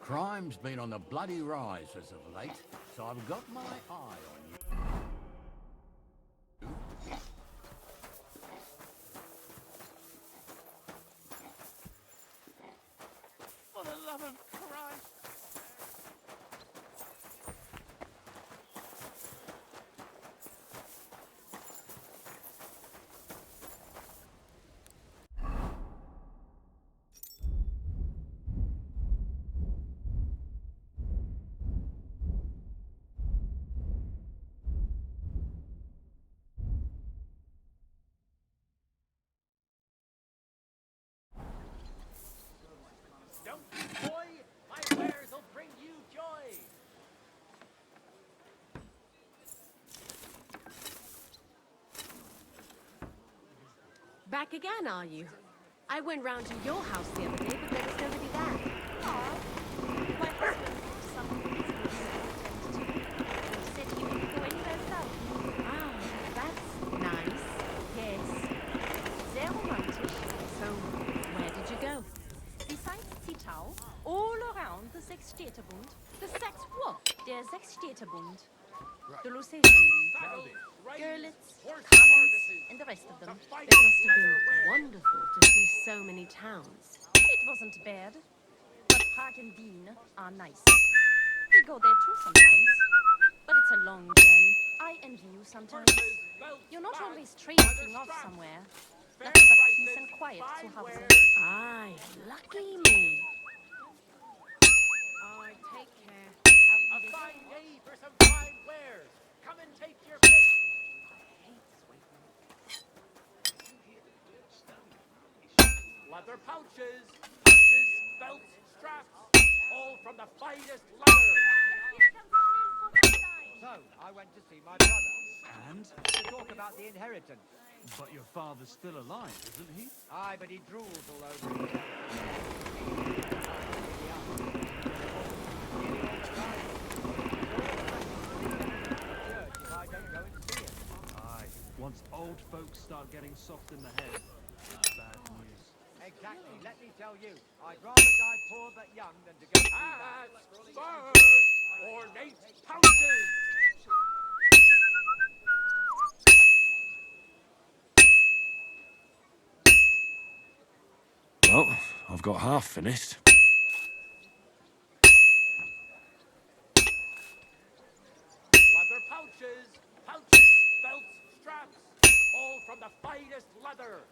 Crime's been on the bloody rise as of late, so I've got my eye on you. For the love of Christ! Don't be coy! My wares will bring you joy! Back again, are you? I went round to your house the other day, but there was nobody there. Oh, my husband had some business to attend to. He said he wouldn't go anywhere without me. Ah, that's nice. Yes. Sehr romantisch. So, where did you go? Besides Zittau, all around the Sechsstädtebund. The Sex what? Der Sechsstädtebund. The Lucetian League. Görlitz, Kamenz, and the rest of them. It must have been wonderful to see so many towns. It wasn't bad, but Prague and Wien are nice. We go there too sometimes, but it's a long journey. I envy you sometimes. You're not always traipsing off somewhere. Nothing but peace and quiet to Hause. Aye, lucky me. I take care. A fine day for some fine wares! Come and take your pick! Leather pouches, belts, straps, all from the finest leather. So, I went to see my brother. And? To talk about the inheritance. But your father's still alive, isn't he? Aye, but he drools all over himself. If I don't go and see him. Aye. Once old folks start getting soft in the head, that's bad news. Exactly. Let me tell you, I'd rather die poor but young than to go through that. Hats, spurs, ornate pouches. Well, I've got half finished. Leather pouches, belts, straps, all from the finest leather.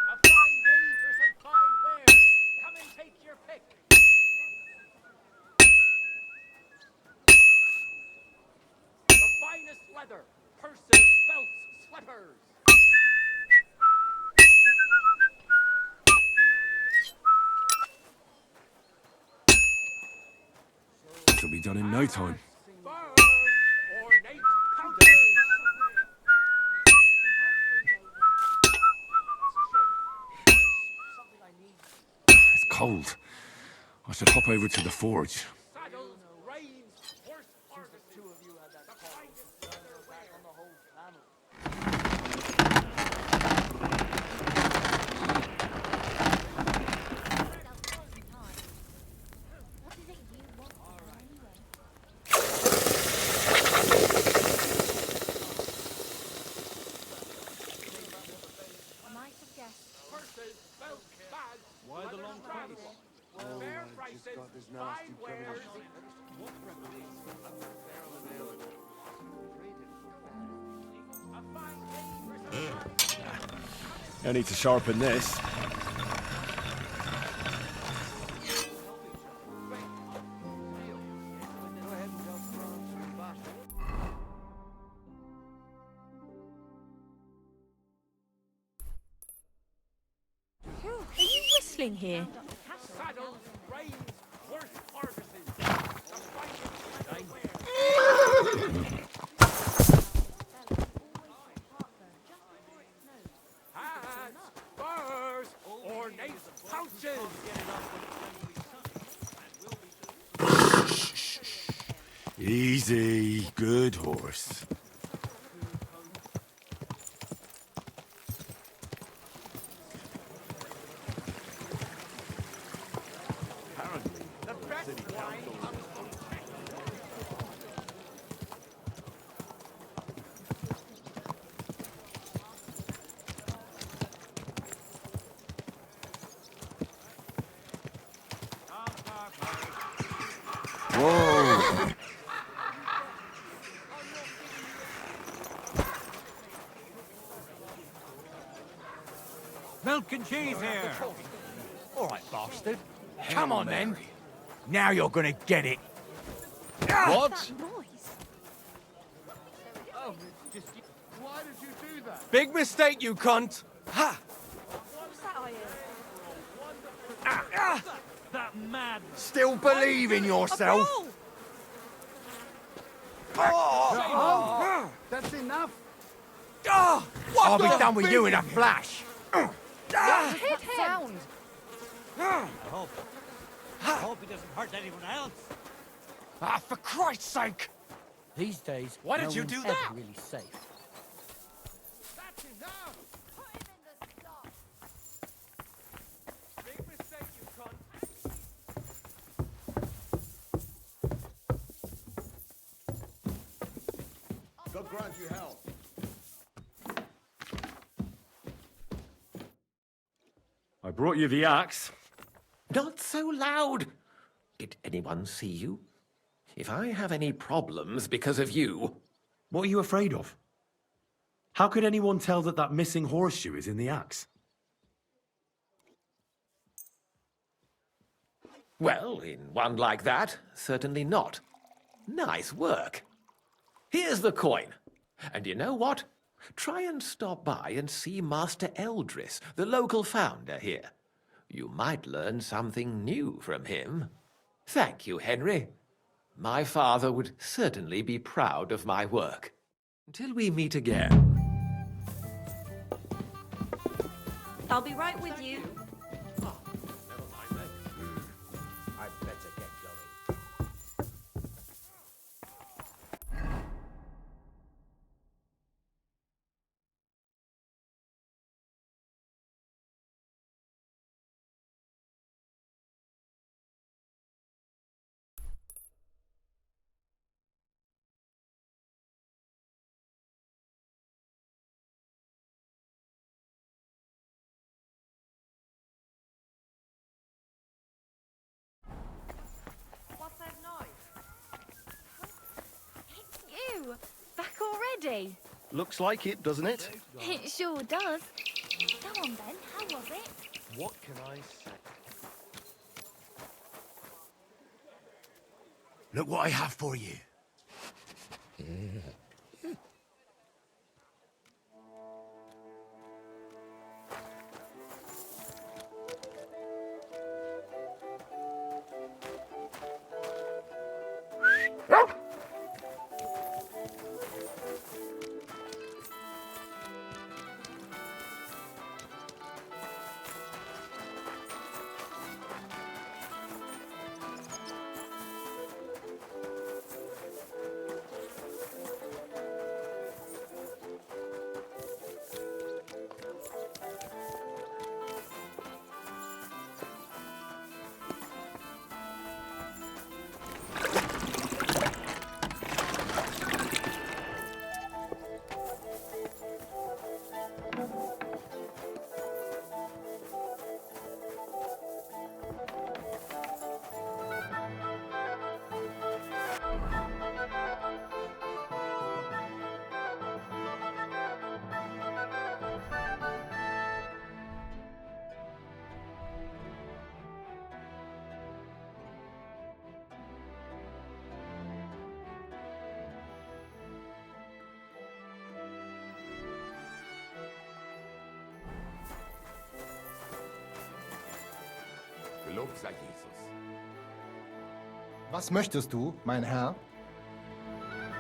A fine day for some fine wares. Come and take your pick. The finest leather, purses, belts, slippers. This'll be done in no time. Spurs, ornate pouches. It's cold. I should hop over to the forge. Saddles, reins, horse harnesses. Two of you had that back on the whole family. What is it you want anyway? I might have guessed. Purses, belts, bags. Why the long straps. face? Fair prices, fine wares. A fine day for some fine I need to sharpen this. Phew, are you whistling here? saddles, reins, horse harnesses. The finest leather wares. Hats, spurs, ornate pouches. Easy, good horse. Whoa! Milk and cheese here. All right, bastard. Come on, then. Now you're gonna get it. What? That noise. Why did you do that? Big mistake, you cunt! Ha! What's that I hear? That mad. Still believe in yourself. That's enough! I'll be done with you in a flash. Hit him! Sound! I hope he doesn't hurt anyone else. Ah, for Christ's sake! These days, Why did no you one's do ever that? really safe. That's enough. Put him in the slot! Big mistake, you cunt! God grant you health. I brought you the axe. Not so loud! Did anyone see you? If I have any problems because of you... What are you afraid of? How could anyone tell that that missing horseshoe is in the axe? Well, in one like that, certainly not. Nice work. Here's the coin. And you know what? Try and stop by and see Master Eldris, the local founder here. You might learn something new from him. Thank you, Henry. My father would certainly be proud of my work. Until we meet again. I'll be right with you. I'd better get going. What's that noise? It's you! Back already? Looks like it, doesn't it? It sure does. Go on then, how was it? What can I say? Look what I have for you. Gelobt sei Jesus. Was möchtest du, mein Herr?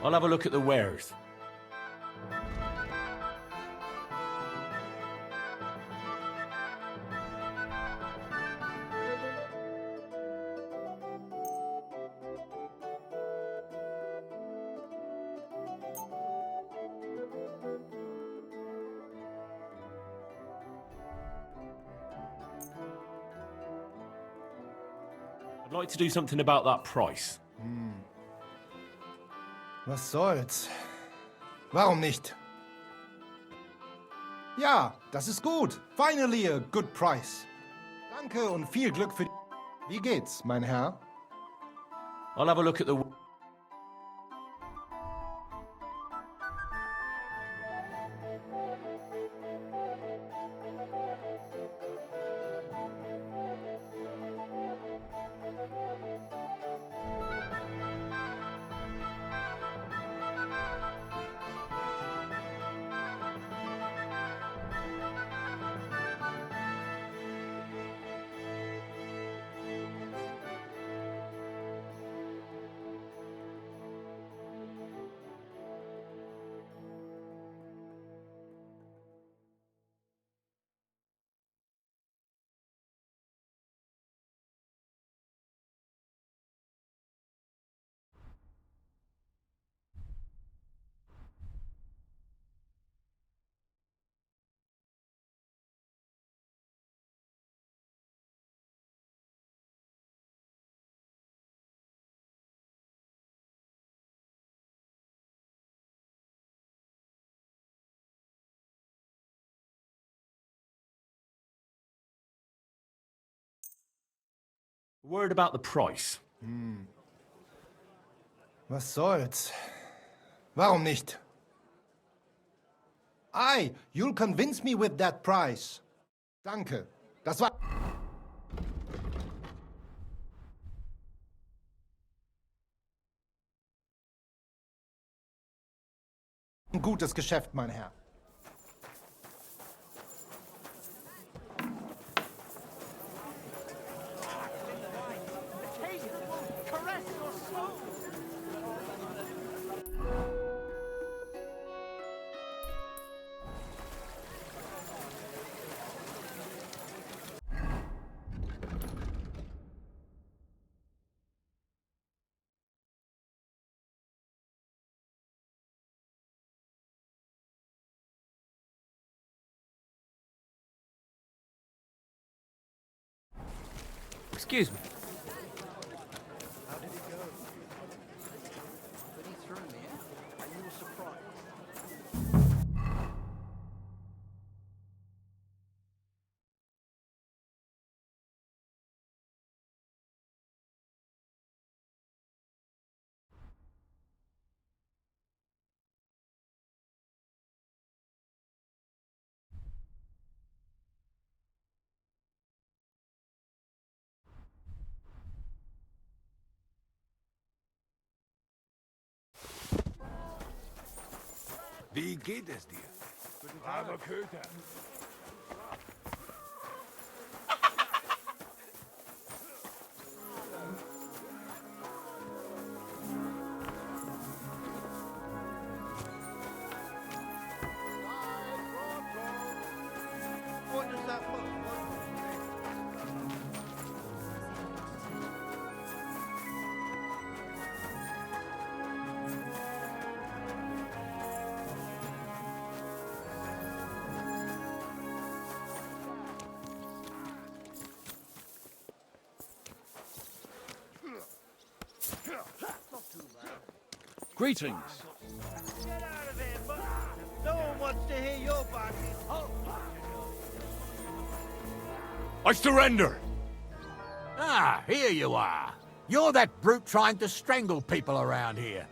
I'll have a look at the wares. I'd like to do something about that price. Was soll's? Warum nicht? Ja, das ist gut. Finally a good price. Danke und viel Glück für... Wie geht's, mein Herr? I'll have a look at the... Word about the price. Was soll's? Warum nicht? Aye, you'll convince me with that price. Danke. Das war ein gutes Geschäft, mein Herr. Caress your soul! Excuse me. How did it go? But he threw me, eh? And you were surprised. Wie geht es dir? Braver Köter. What does that look? Greetings. Get out of here, bud! No one wants to hear your barking. Oh. I surrender! Ah, here you are. You're that brute trying to strangle people around here.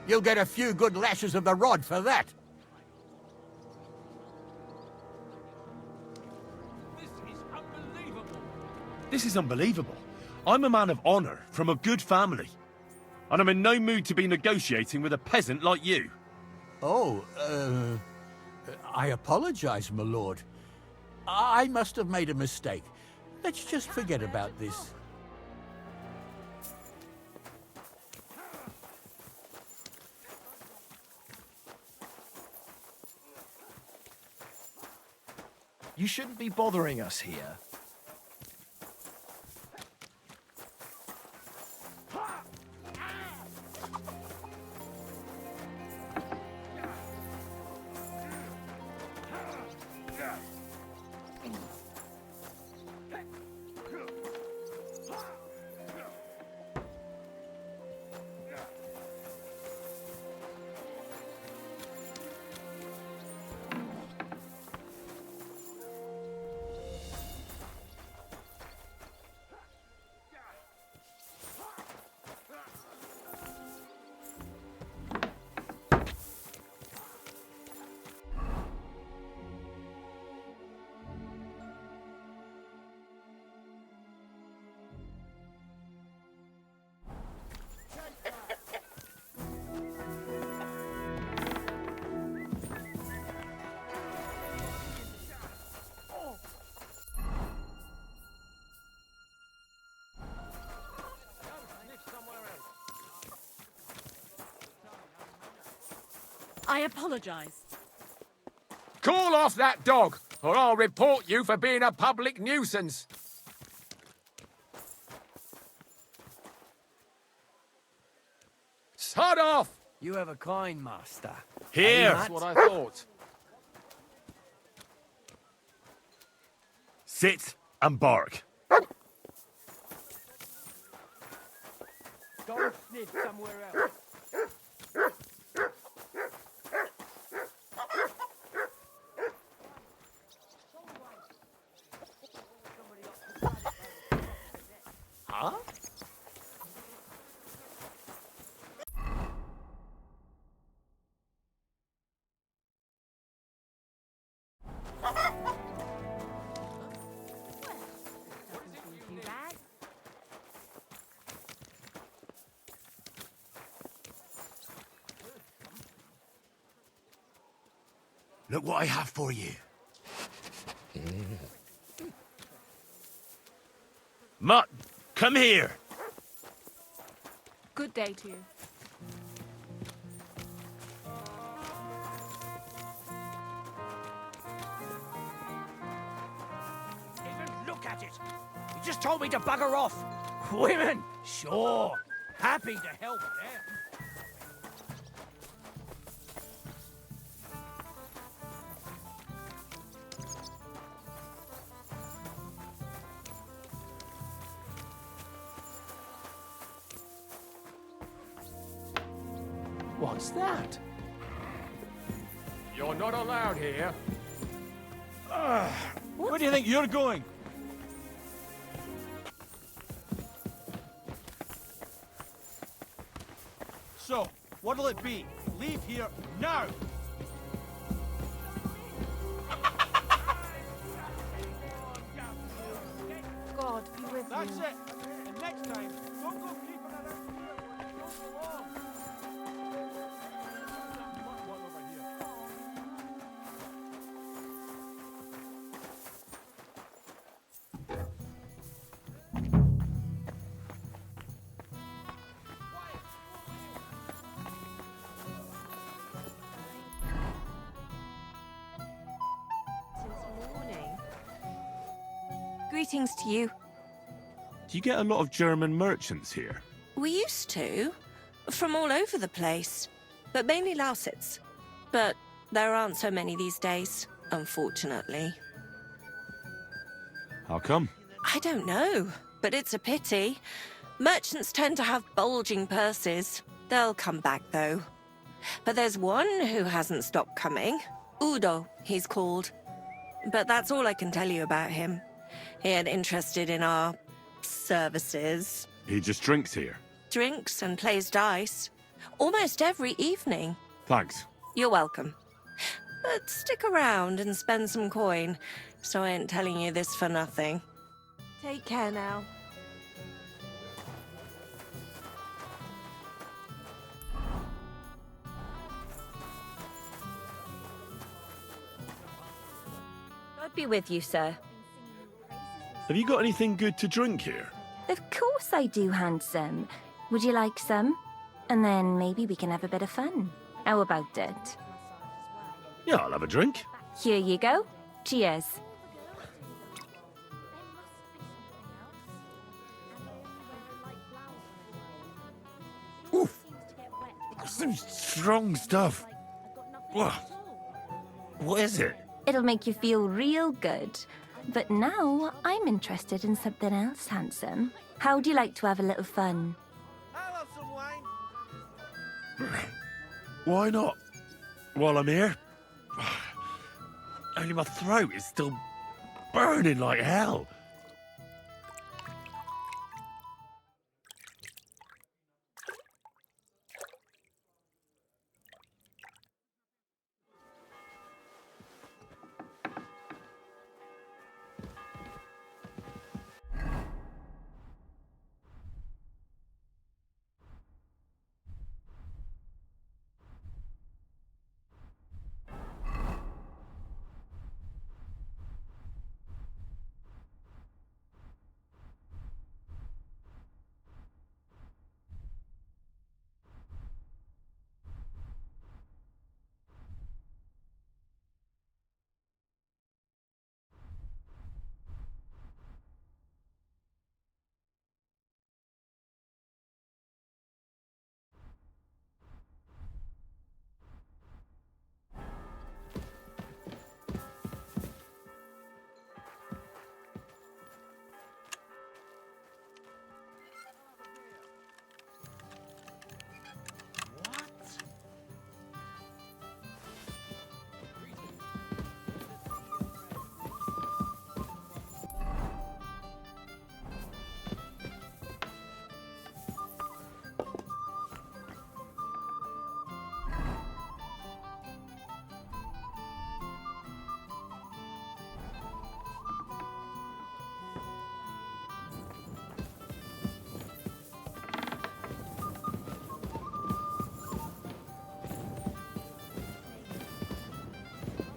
You'll get a few good lashes of the rod for that. This is unbelievable. This is unbelievable. I'm a man of honor from a good family. And I'm in no mood to be negotiating with a peasant like you. Oh, I apologize, my lord. I must have made a mistake. Let's just forget about this. You shouldn't be bothering us here. I apologize. Call off that dog, or I'll report you for being a public nuisance. Sod off! You have a kind master. Here! That's what I thought. Sit and bark. Go sniff somewhere else. Huh? Too bad. Look what I have for you. Mutt, come here. Good day to you. Even look at it. You just told me to bugger off. Women, sure. Happy to help them. What's that? You're not allowed here. Where do you think you're going? So, what'll it be? Leave here now! God be with That's you. it! And next time, don't go creeping around here when you don't belong! One over here. Since morning. Greetings to you. Do you get a lot of German merchants here? We used to. From all over the place. But mainly Lausitz. But there aren't so many these days, unfortunately. How come? I don't know, but it's a pity. Merchants tend to have bulging purses. They'll come back, though. But there's one who hasn't stopped coming. Udo, he's called. But that's all I can tell you about him. He ain't interested in our services. He just drinks here. Drinks and plays dice. Almost every evening. Thanks. You're welcome. But stick around and spend some coin, so I ain't telling you this for nothing. Take care now. God be with you, sir. Have you got anything good to drink here? Of course I do, handsome. Would you like some? And then maybe we can have a bit of fun. How about it? Yeah, I'll have a drink. Here you go. Cheers. Oof. Some strong stuff. Whoa. What is it? It'll make you feel real good. But now I'm interested in something else, handsome. How'd you like to have a little fun? I'll have some wine. Why not? While I'm here? Only my throat is still burning like hell.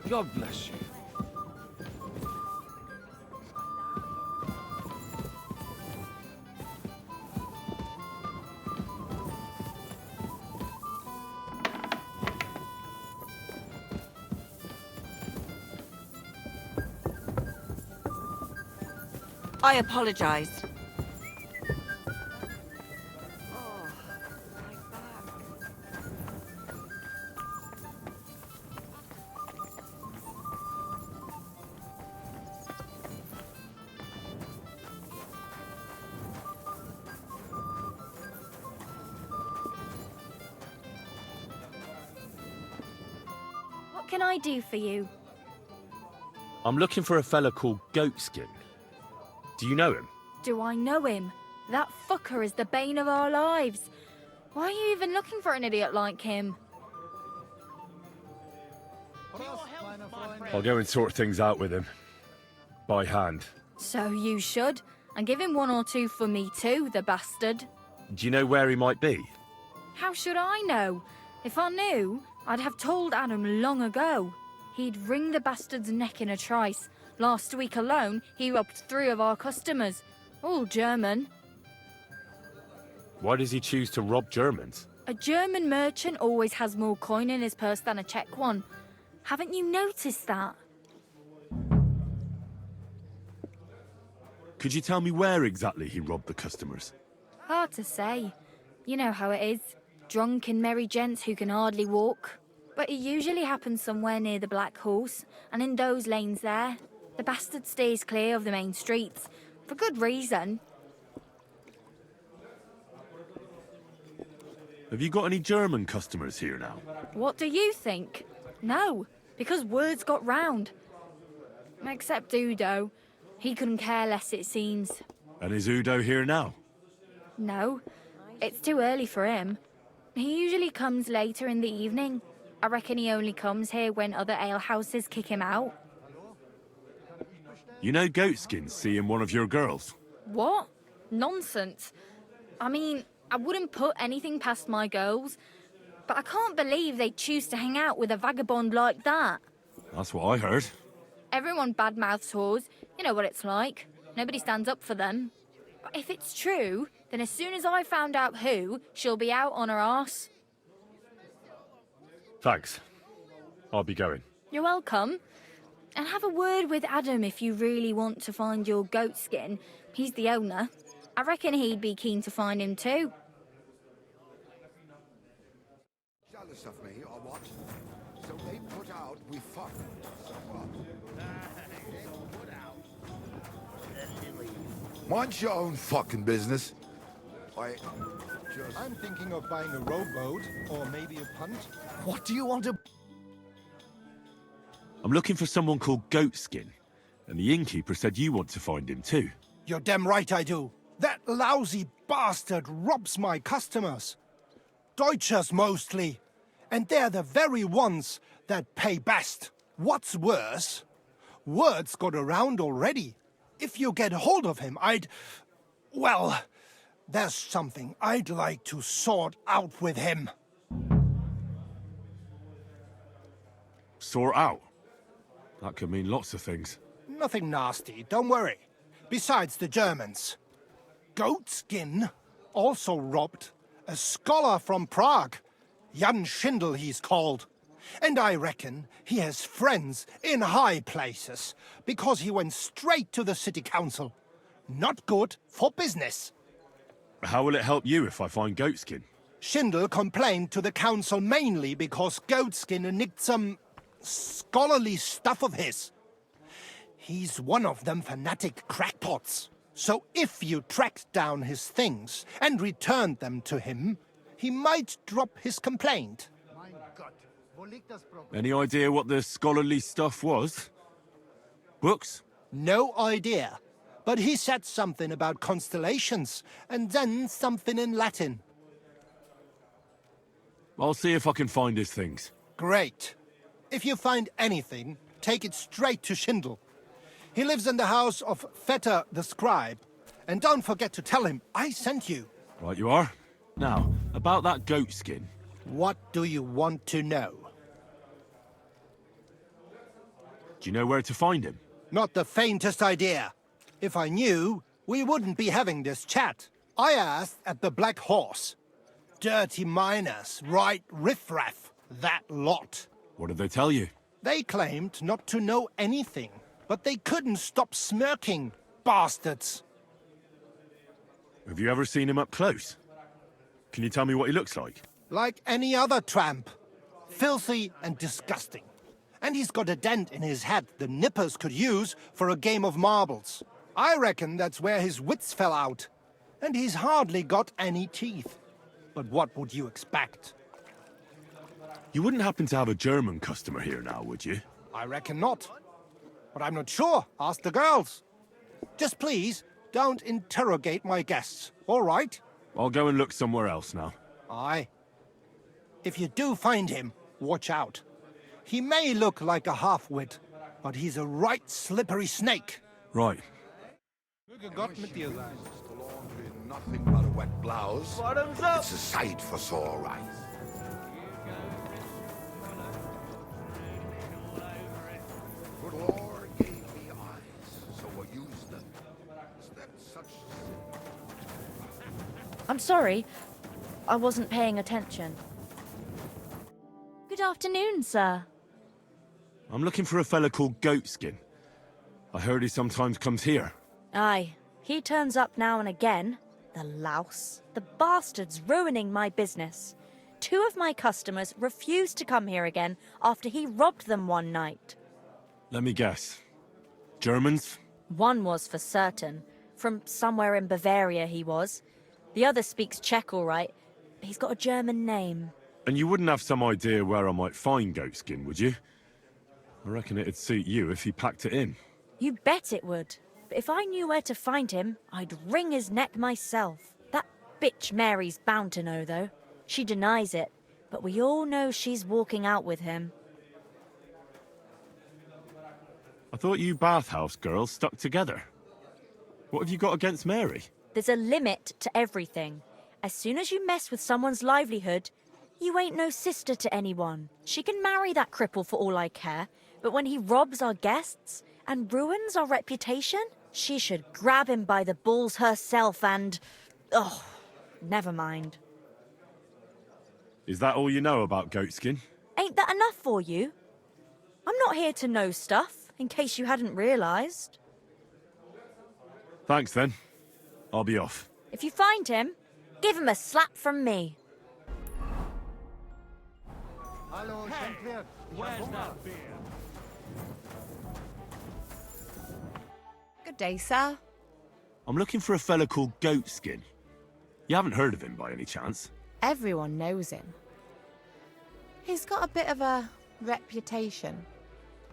God bless you. I apologize. What can I do for you? I'm looking for a fella called Goatskin. Do you know him? Do I know him? That fucker is the bane of our lives. Why are you even looking for an idiot like him? I'll go and sort things out with him. By hand. So you should. And give him 1 or 2 for me too, the bastard. Do you know where he might be? How should I know? If I knew, I'd have told Adam long ago. He'd wring the bastard's neck in a trice. Last week alone, he robbed 3 of our customers. All German. Why does he choose to rob Germans? A German merchant always has more coin in his purse than a Czech one. Haven't you noticed that? Could you tell me where exactly he robbed the customers? Hard to say. You know how it is. Drunk and merry gents who can hardly walk. But it usually happens somewhere near the Black Horse, and in those lanes there. The bastard stays clear of the main streets. For good reason. Have you got any German customers here now? What do you think? No, because words got round. Except Udo. He couldn't care less, it seems. And is Udo here now? No, it's too early for him. He usually comes later in the evening. I reckon he only comes here when other alehouses kick him out. You know Goatskin's seeing one of your girls? What? Nonsense. I mean, I wouldn't put anything past my girls, but I can't believe they choose to hang out with a vagabond like that. That's what I heard. Everyone badmouths whores. You know what it's like. Nobody stands up for them. But if it's true, then as soon as I found out who, she'll be out on her arse. Thanks. I'll be going. You're welcome. And have a word with Adam if you really want to find your Goatskin. He's the owner. I reckon he'd be keen to find him too. Jealous of me or what? So they put out we fuck. So what? Mind your own fucking business. I'm thinking of buying a rowboat or maybe a punt. What do you want to... I'm looking for someone called Goatskin, and the innkeeper said you want to find him too. You're damn right I do. That lousy bastard robs my customers. Deutschers mostly. And they're the very ones that pay best. What's worse, word's got around already. If you get hold of him, well, there's something I'd like to sort out with him. Sort out? That could mean lots of things. Nothing nasty, don't worry. Besides the Germans. Goatskin also robbed a scholar from Prague. Jan Schindel he's called. And I reckon he has friends in high places, because he went straight to the city council. Not good for business. How will it help you if I find Goatskin? Schindel complained to the council mainly because Goatskin nicked some scholarly stuff of his. He's one of them fanatic crackpots. So if you tracked down his things and returned them to him, he might drop his complaint. Any idea what the scholarly stuff was? Books? No idea. But he said something about constellations, and then something in Latin. I'll see if I can find his things. Great. If you find anything, take it straight to Schindel. He lives in the house of Vetter the scribe. And don't forget to tell him I sent you. Right you are. Now, about that Goatskin. What do you want to know? Do you know where to find him? Not the faintest idea. If I knew, we wouldn't be having this chat. I asked at the Black Horse. Dirty miners, right riffraff, that lot. What did they tell you? They claimed not to know anything, but they couldn't stop smirking, bastards. Have you ever seen him up close? Can you tell me what he looks like? Like any other tramp. Filthy and disgusting. And he's got a dent in his head the nippers could use for a game of marbles. I reckon that's where his wits fell out. And he's hardly got any teeth. But what would you expect? You wouldn't happen to have a German customer here now, would you? I reckon not. But I'm not sure. Ask the girls. Just please, don't interrogate my guests, all right? I'll go and look somewhere else now. Aye. If you do find him, watch out. He may look like a half-wit, but he's a right slippery snake. Right. Nothing but a wet blouse. Bottoms up. It's a sight for sore eyes. Good Lord gave me eyes, so I used them. Is that such sin? I'm sorry. I wasn't paying attention. Good afternoon, sir. I'm looking for a fella called Goatskin. I heard he sometimes comes here. Aye, he turns up now and again. The louse. The bastard's ruining my business. 2 of my customers refused to come here again after he robbed them one night. Let me guess. Germans? One was for certain. From somewhere in Bavaria he was. The other speaks Czech all right. He's got a German name. And you wouldn't have some idea where I might find Goatskin, would you? I reckon it'd suit you if he packed it in. You bet it would. But if I knew where to find him, I'd wring his neck myself. That bitch Mary's bound to know, though. She denies it, but we all know she's walking out with him. I thought you bathhouse girls stuck together. What have you got against Mary? There's a limit to everything. As soon as you mess with someone's livelihood, you ain't no sister to anyone. She can marry that cripple for all I care, but when he robs our guests and ruins our reputation, she should grab him by the balls herself and... oh, never mind. Is that all you know about Goatskin? Ain't that enough for you? I'm not here to know stuff, in case you hadn't realised. Thanks then. I'll be off. If you find him, give him a slap from me. Hello, Hey, where's that beer? Good day, sir. I'm looking for a fella called Goatskin. You haven't heard of him by any chance? Everyone knows him. He's got a bit of a reputation,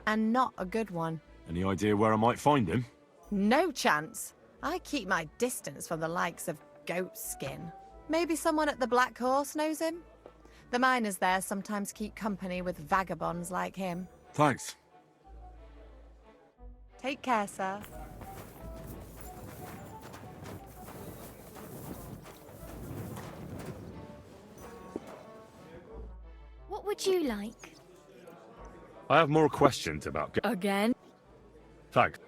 and not a good one. Any idea where I might find him? No chance. I keep my distance from the likes of Goatskin. Maybe someone at the Black Horse knows him? The miners there sometimes keep company with vagabonds like him. Thanks. Take care, sir. What would you like? I have more questions about Again? Thanks.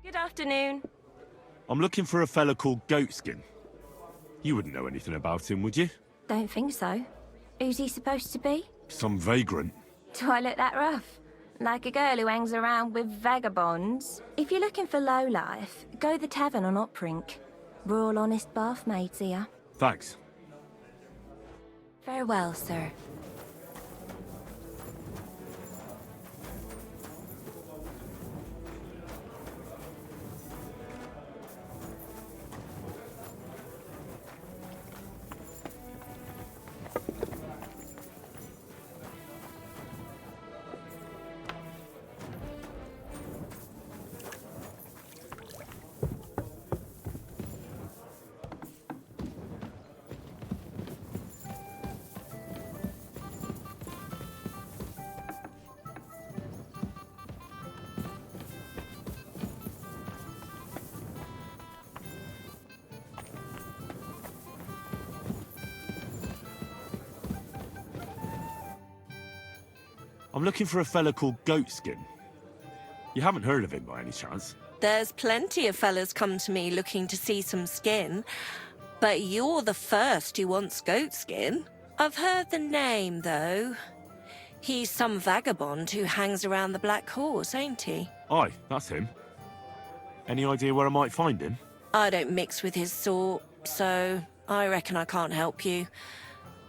Good afternoon. I'm looking for a fella called Goatskin. You wouldn't know anything about him, would you? Don't think so. Who's he supposed to be? Some vagrant. Do I look that rough? Like a girl who hangs around with vagabonds? If you're looking for low life, go the tavern on Oprink. We're all honest bath maids here. Thanks. Farewell, sir. I'm looking for a fella called Goatskin. You haven't heard of him by any chance? There's plenty of fellas come to me looking to see some skin, but you're the first who wants goat skin. I've heard the name, though. He's some vagabond who hangs around the Black Horse, ain't he? Aye, that's him. Any idea where I might find him? I don't mix with his sort, so I reckon I can't help you.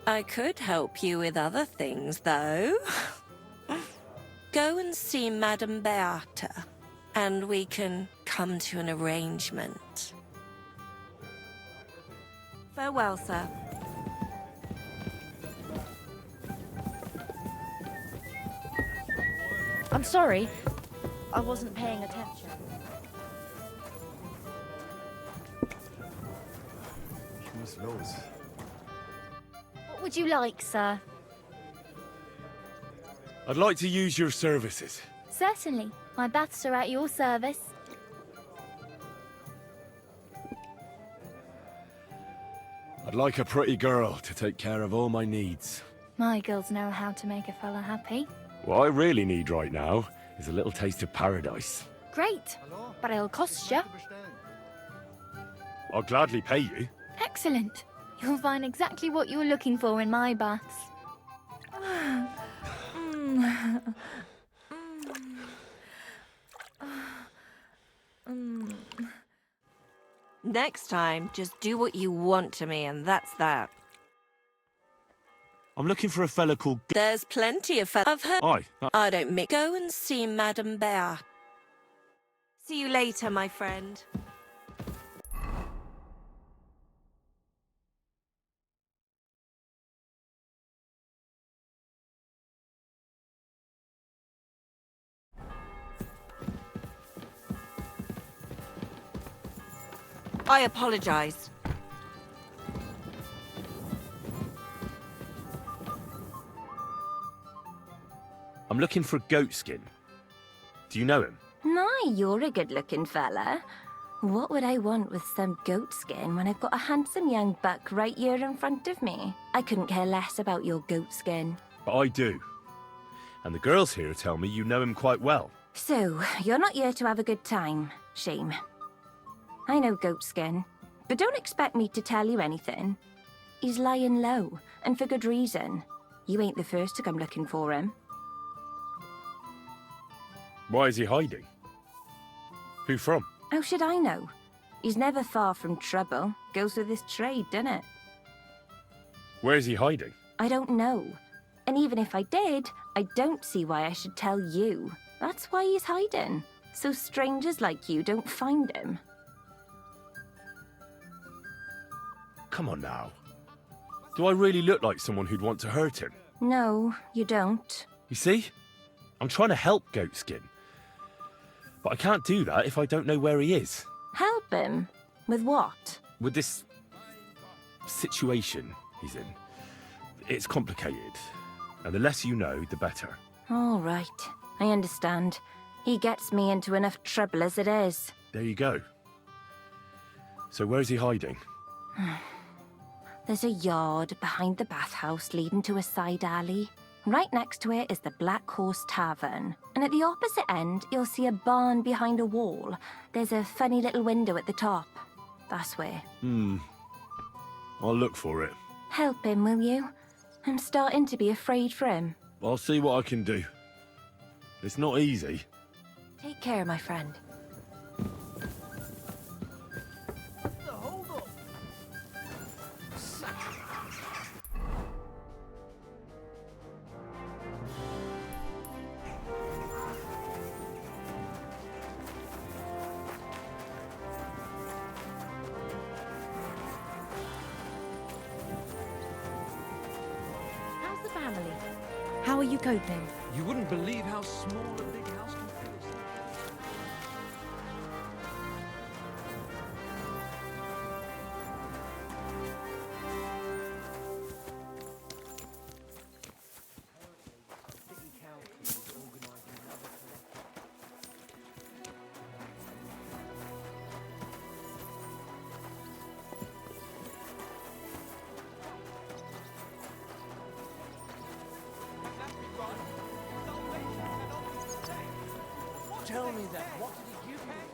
I could help you with other things, though. Go and see Madame Beata, and we can come to an arrangement. Farewell, sir. I'm sorry. I wasn't paying attention. Who's knows? What would you like, sir? I'd like to use your services. Certainly. My baths are at your service. I'd like a pretty girl to take care of all my needs. My girls know how to make a fella happy. What I really need right now is a little taste of paradise. Great. But it'll cost you. I'll gladly pay you. Excellent. You'll find exactly what you're looking for in my baths. Next time, just do what you want to me, and that's that. I'm looking for a fella called... There's plenty of fellas. I've heard... Aye. I don't mix. Go and see Madame Bear. See you later, my friend. I apologize. I'm looking for Goatskin. Do you know him? My, you're a good-looking fella. What would I want with some goat skin when I've got a handsome young buck right here in front of me? I couldn't care less about your goat skin. But I do. And the girls here tell me you know him quite well. So, you're not here to have a good time. Shame. I know Goatskin, but don't expect me to tell you anything. He's lying low, and for good reason. You ain't the first to come looking for him. Why is he hiding? Who from? How should I know? He's never far from trouble. Goes with his trade, doesn't it? Where is he hiding? I don't know. And even if I did, I don't see why I should tell you. That's why he's hiding. So strangers like you don't find him. Come on now. Do I really look like someone who'd want to hurt him? No, you don't. You see? I'm trying to help Goatskin. But I can't do that if I don't know where he is. Help him? With what? With this situation he's in. It's complicated. And the less you know, the better. All right. I understand. He gets me into enough trouble as it is. There you go. So where's he hiding? There's a yard behind the bathhouse leading to a side alley. Right next to it is the Black Horse Tavern. And at the opposite end, you'll see a barn behind a wall. There's a funny little window at the top. That's where. I'll look for it. Help him, will you? I'm starting to be afraid for him. I'll see what I can do. It's not easy. Take care, my friend. How's the family? How are you coping? You wouldn't believe how small a big house can feel. then, what did he give you for it?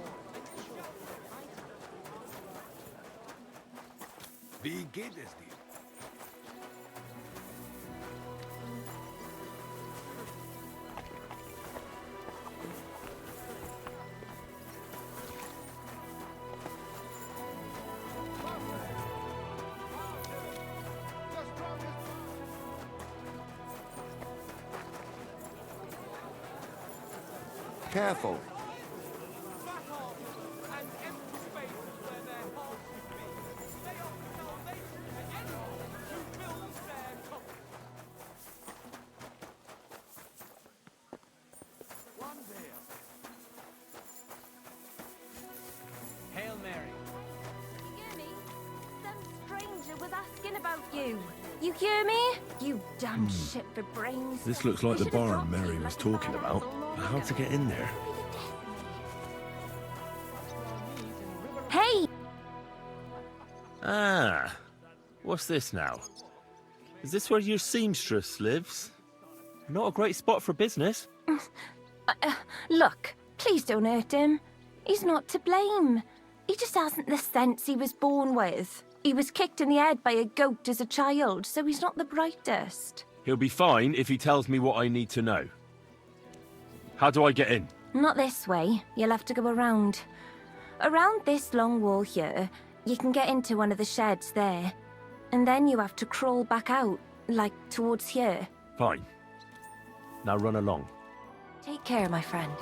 Wie geht es dir? Careful. Hail Mary. You hear me? Some stranger was asking about you. You hear me? You damn shit for brains. This looks like You the should have barn dropped Mary you was like talking a about. barrel long How to ago. get in there? Hey! Ah, what's this now? Is this where your seamstress lives? Not a great spot for business. Look, please don't hurt him. He's not to blame. He just hasn't the sense he was born with. He was kicked in the head by a goat as a child, so he's not the brightest. He'll be fine if he tells me what I need to know. How do I get in? Not this way. You'll have to go around. Around this long wall here, you can get into one of the sheds there. And then you have to crawl back out, like towards here. Fine. Now run along. Take care, my friend.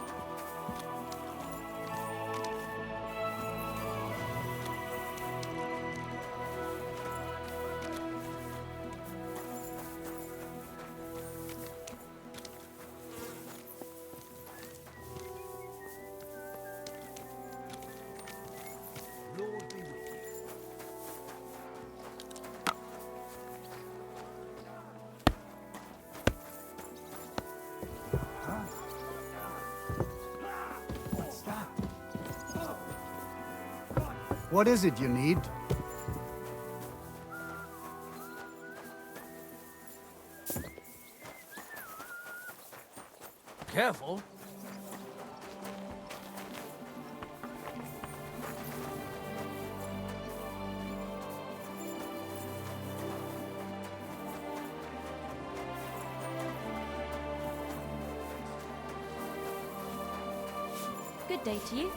Lord be with you. What's that? What is it you need? Careful. Good day to you.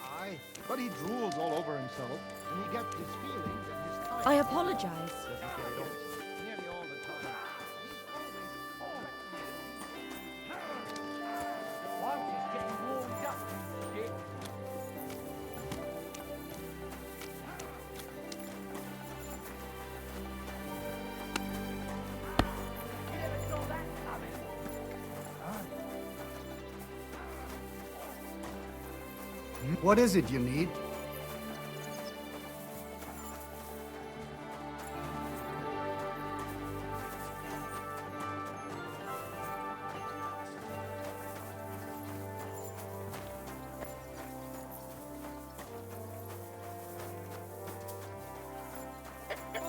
Aye, but he drools all over himself, and he gets his feelings and his time. I apologize. Nearly all the time. Once he's getting warmed up, shit. What is it you need?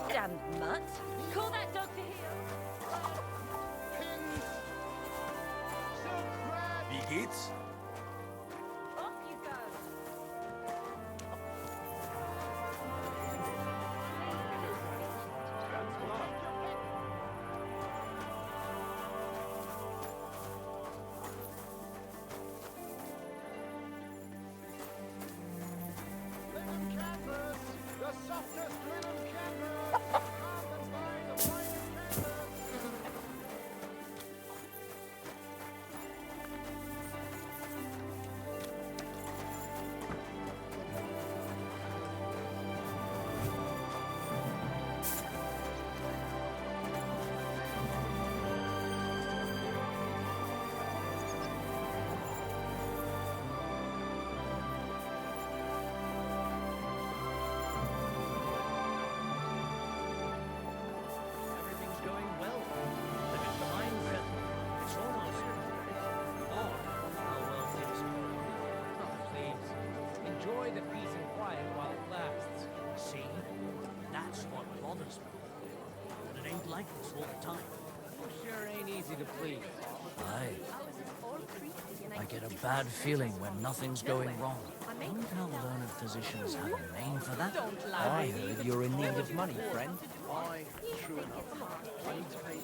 Damn mutt. Call that dog to heel. Wie geht's? Off you go. Linen canvas! The softest linen canvas! Come and buy the finest canvas! enjoy the peace and quiet while it lasts. See? That's what bothers me. But it ain't like this all the time. Sure ain't easy to please. Aye. I get a bad feeling when nothing's going wrong. Don't our learned physicians have a name for that? I heard you're in need of money, friend. Aye, true enough. I need to pay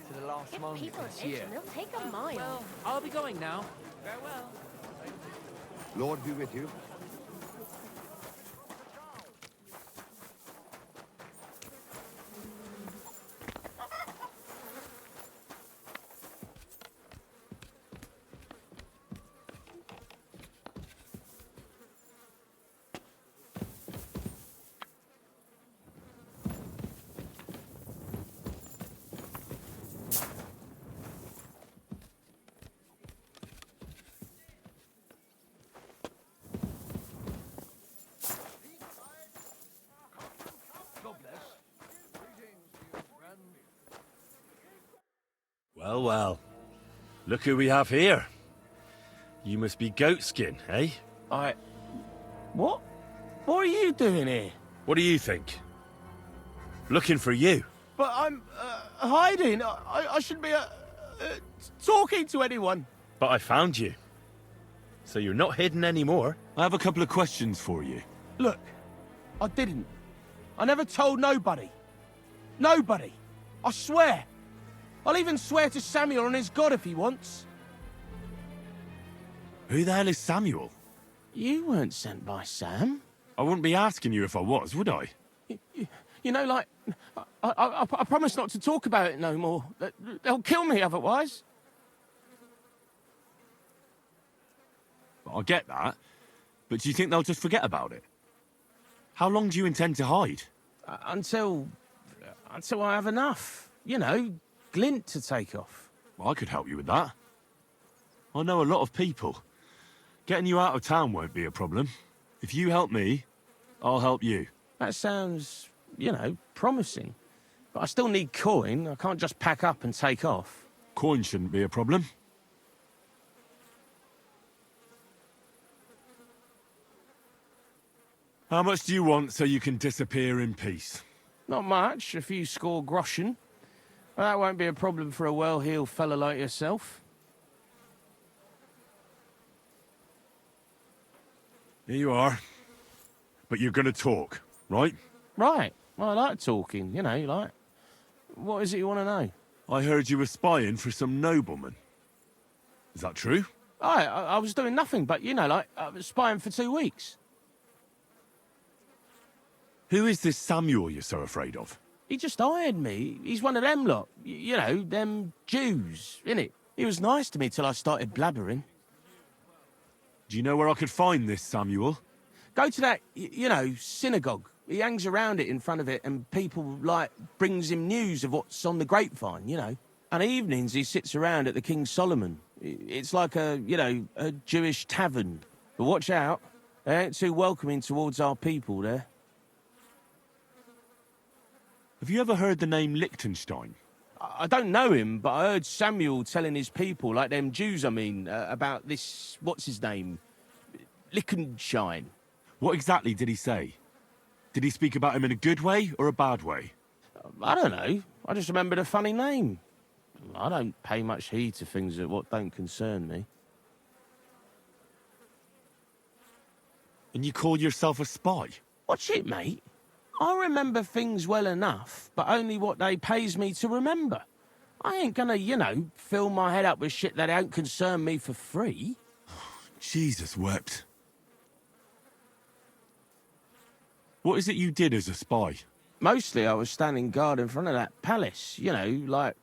To the last moment People this are year. itching. They'll take a mile. Well, I'll be going now. Farewell. Lord be with you. Well, well. Look who we have here. You must be Goatskin, eh? What? What are you doing here? What do you think? Looking for you. But I'm hiding. I shouldn't be talking to anyone. But I found you. So you're not hidden anymore. I have a couple of questions for you. Look, I didn't. I never told nobody. Nobody. I swear. I'll even swear to Samuel on his God if he wants. Who the hell is Samuel? You weren't sent by Sam. I wouldn't be asking you if I was, would I? You know, like, I promise not to talk about it no more. They'll kill me otherwise. I get that. But do you think they'll just forget about it? How long do you intend to hide? Until I have enough. You know, glint to take off. Well, I could help you with that. I know a lot of people. Getting you out of town won't be a problem. If you help me, I'll help you. That sounds, you know, promising. But I still need coin. I can't just pack up and take off. Coin shouldn't be a problem. How much do you want so you can disappear in peace? Not much, a few score groschen. But that won't be a problem for a well-heeled fella like yourself. Here you are. But you're gonna talk, right? Right. Well, I like talking, you know, like... What is it you want to know? I heard you were spying for some nobleman. Is that true? I was doing nothing but, you know, like, I was spying for 2 weeks. Who is this Samuel you're so afraid of? He just hired me. He's one of them lot. You know, them Jews, innit? He was nice to me till I started blabbering. Do you know where I could find this Samuel? Go to that, you know, synagogue. He hangs around it in front of it and people, like, brings him news of what's on the grapevine, you know. And evenings he sits around at the King Solomon. It's like a, you know, a Jewish tavern. But watch out. They ain't too welcoming towards our people there. Have you ever heard the name Liechtenstein? I don't know him, but I heard Samuel telling his people, like them Jews, I mean, about this, what's his name? Liechtenstein. What exactly did he say? Did he speak about him in a good way or a bad way? I don't know. I just remembered a funny name. I don't pay much heed to things that what don't concern me. And you call yourself a spy? Watch it, mate. I remember things well enough, but only what they pays me to remember. I ain't gonna, you know, fill my head up with shit that don't concern me for free. Jesus wept. What is it you did as a spy? Mostly I was standing guard in front of that palace, you know, like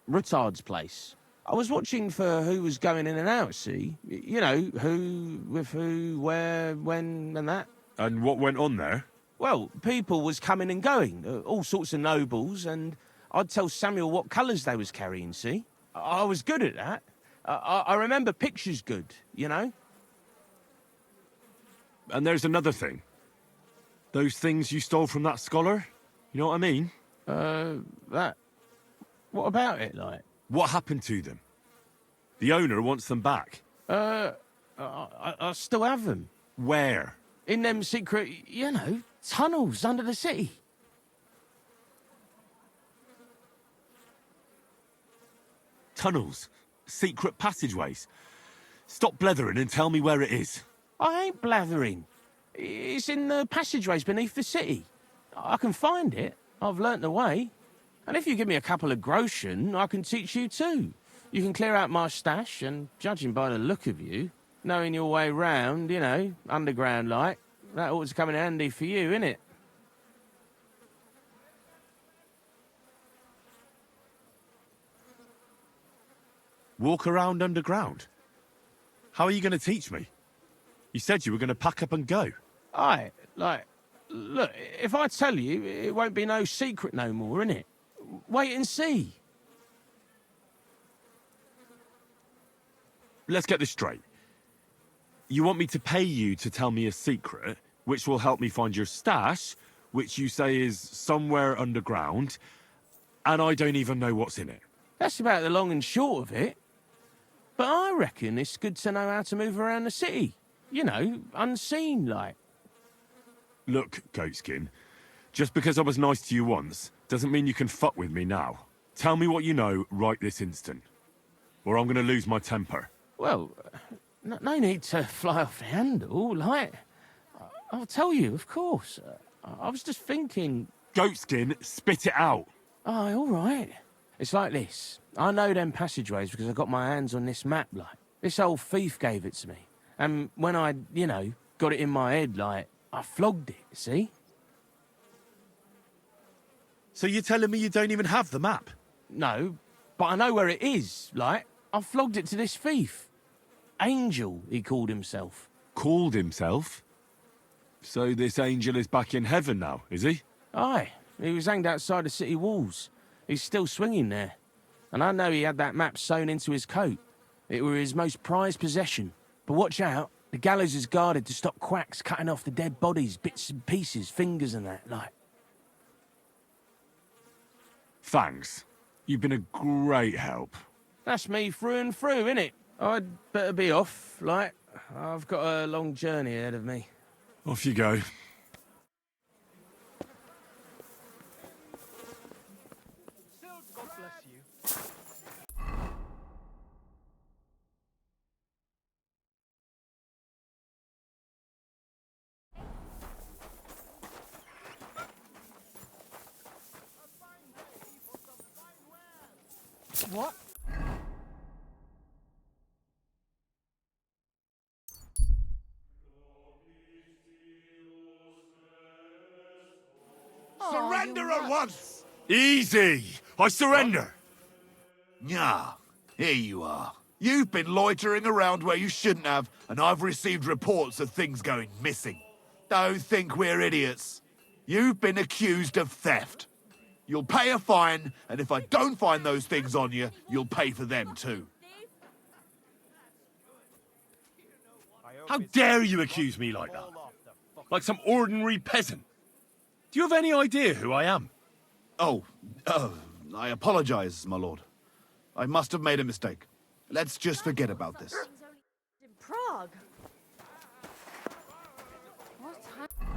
Rutard's place. I was watching for who was going in and out, see? You know, who, with who, where, when, and that. And what went on there? Well, people was coming and going, all sorts of nobles, and I'd tell Samuel what colours they was carrying, see? I was good at that. I remember pictures good, you know? And there's another thing. Those things you stole from that scholar? You know what I mean? That... What about it, like? What happened to them? The owner wants them back. I still have them. Where? In them secret, tunnels under the city. Tunnels? Secret passageways? Stop blethering and tell me where it is. I ain't blathering. It's in the passageways beneath the city. I can find it. I've learnt the way. And if you give me a couple of groschen, I can teach you too. You can clear out my stash, and judging by the look of you, knowing your way round, underground like, that ought to come in handy for you, innit? Walk around underground? How are you going to teach me? You said you were going to pack up and go. Aye, look, if I tell you, it won't be no secret no more, innit? Wait and see. Let's get this straight. You want me to pay you to tell me a secret, which will help me find your stash, which you say is somewhere underground, and I don't even know what's in it. That's about the long and short of it. But I reckon it's good to know how to move around the city. Unseen, like. Look, Goatskin, just because I was nice to you once, doesn't mean you can fuck with me now. Tell me what you know right this instant, or I'm going to lose my temper. Well, no need to fly off the handle, like. I'll tell you, of course. I was just thinking... Goatskin, spit it out. Aye, all right. It's like this. I know them passageways because I got my hands on this map, like. This old thief gave it to me. And when I, got it in my head, like, I flogged it, see? So you're telling me you don't even have the map? No, but I know where it is, like. I flogged it to this thief. Angel, he called himself. Called himself? So this angel is back in heaven now, is he? Aye, he was hanged outside the city walls. He's still swinging there. And I know he had that map sewn into his coat. It were his most prized possession. But watch out, the gallows is guarded to stop quacks cutting off the dead bodies, bits and pieces, fingers and that, like. Thanks. You've been a great help. That's me through and through, innit? I'd better be off, like. I've got a long journey ahead of me. Off you go. God bless you. What? Surrender at once! Easy! I surrender! Nyah, here you are. You've been loitering around where you shouldn't have, and I've received reports of things going missing. Don't think we're idiots. You've been accused of theft. You'll pay a fine, and if I don't find those things on you, you'll pay for them too. How dare you accuse me like that? Like some ordinary peasant? Do you have any idea who I am? I apologize, my lord. I must have made a mistake. Let's just forget about this. In Prague. What happened?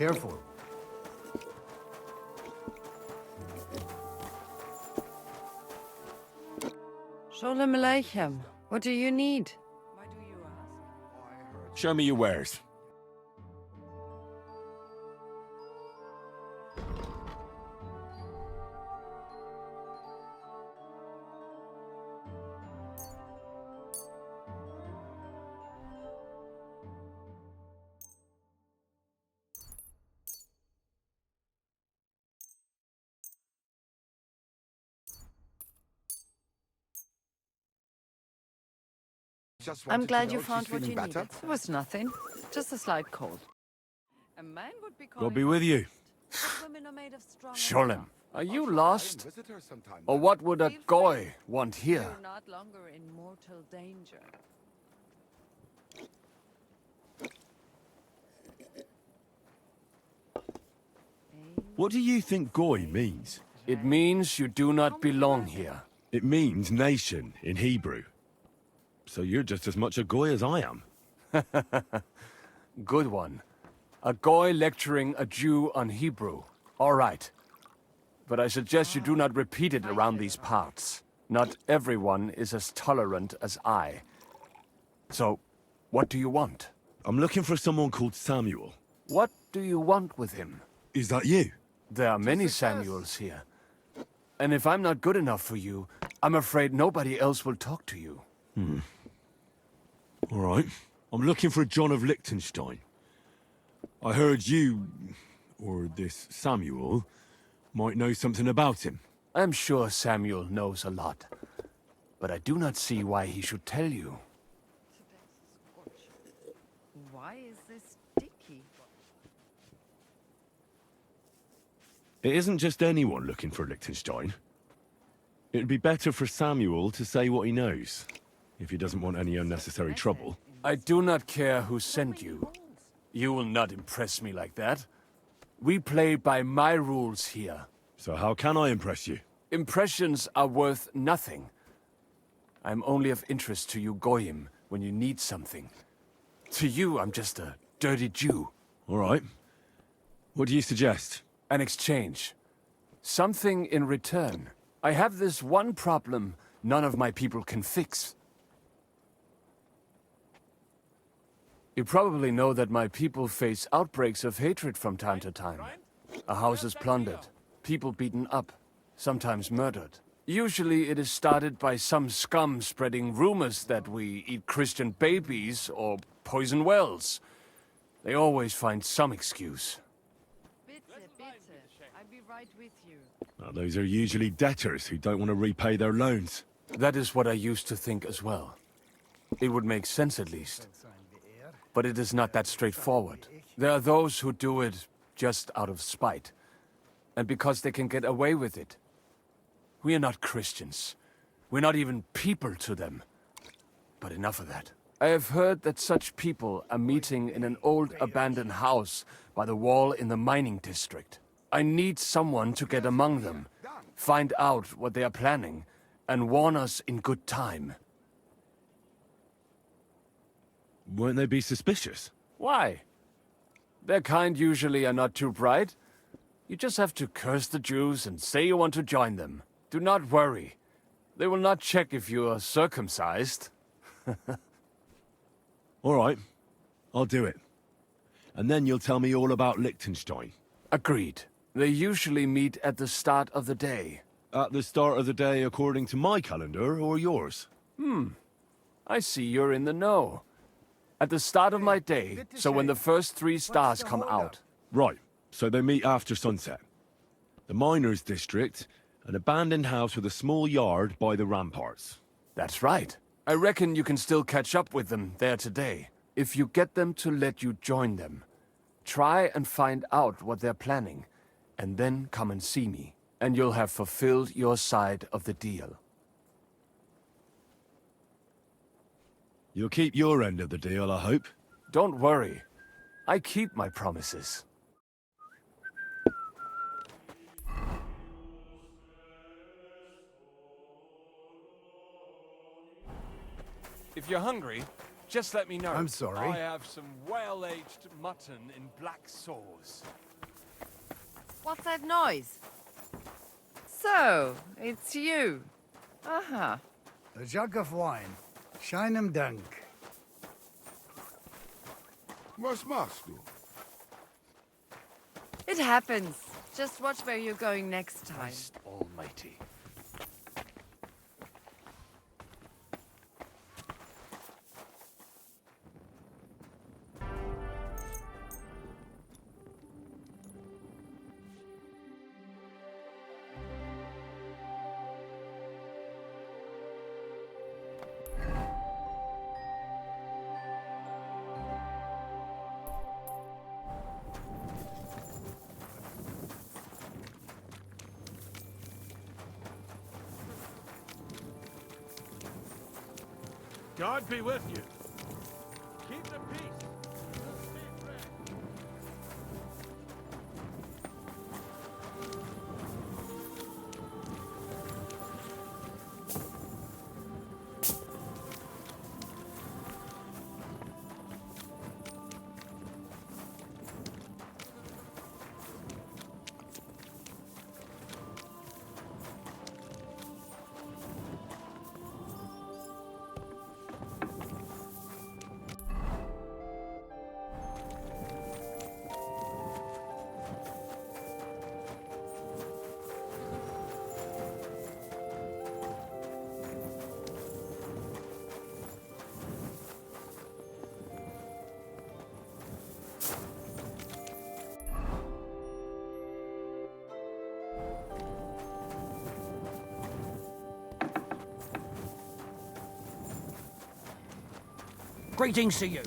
Careful. Sholem Aleichem. What do you need? Show me your wares. I'm glad you found what you needed. It was nothing. Just a slight cold. A man would be God be with you. women are made of strong Sholem, are you lost? Or what would a goy want here? You're not longer in mortal danger. What do you think goy means? It means you do not belong here. It means nation in Hebrew. So you're just as much a goy as I am. Good one. A goy lecturing a Jew on Hebrew. All right. But I suggest you do not repeat it around these parts. Not everyone is as tolerant as I. So, what do you want? I'm looking for someone called Samuel. What do you want with him? Is that you? There are many Samuels here. And if I'm not good enough for you, I'm afraid nobody else will talk to you. All right. I'm looking for John of Liechtenstein. I heard you, or this Samuel, might know something about him. I'm sure Samuel knows a lot. But I do not see why he should tell you. Why is this sticky? It isn't just anyone looking for Liechtenstein. It'd be better for Samuel to say what he knows, if he doesn't want any unnecessary trouble. I do not care who sent you. You will not impress me like that. We play by my rules here. So how can I impress you? Impressions are worth nothing. I'm only of interest to you Goyim when you need something. To you, I'm just a dirty Jew. All right. What do you suggest? An exchange. Something in return. I have this one problem none of my people can fix. You probably know that my people face outbreaks of hatred from time to time. A house is plundered, people beaten up, sometimes murdered. Usually it is started by some scum spreading rumors that we eat Christian babies or poison wells. They always find some excuse. I'll be right with you. Now, those are usually debtors who don't want to repay their loans. That is what I used to think as well. It would make sense at least. But it is not that straightforward. There are those who do it just out of spite. And because they can get away with it. We are not Christians. We're not even people to them. But enough of that. I have heard that such people are meeting in an old abandoned house by the wall in the mining district. I need someone to get among them, find out what they are planning, and warn us in good time. Won't they be suspicious? Why? Their kind usually are not too bright. You just have to curse the Jews and say you want to join them. Do not worry. They will not check if you are circumcised. All right. I'll do it. And then you'll tell me all about Liechtenstein. Agreed. They usually meet at the start of the day. At the start of the day according to my calendar or yours? I see you're in the know. At the start of my day, so when the first 3 stars come out. Right. So they meet after sunset. The miners' district, an abandoned house with a small yard by the ramparts. That's right. I reckon you can still catch up with them there today. If you get them to let you join them. Try and find out what they're planning, and then come and see me. And you'll have fulfilled your side of the deal. You'll keep your end of the deal, I hope. Don't worry. I keep my promises. If you're hungry, Just let me know. I'm sorry. I have some well-aged mutton in black sauce. What's that noise? So, it's you. Uh-huh. A jug of wine. Shine 'em dank. Was machst du? It happens. Just watch where you're going next time. Christ almighty. God be with you. Keep the peace. Greetings to you.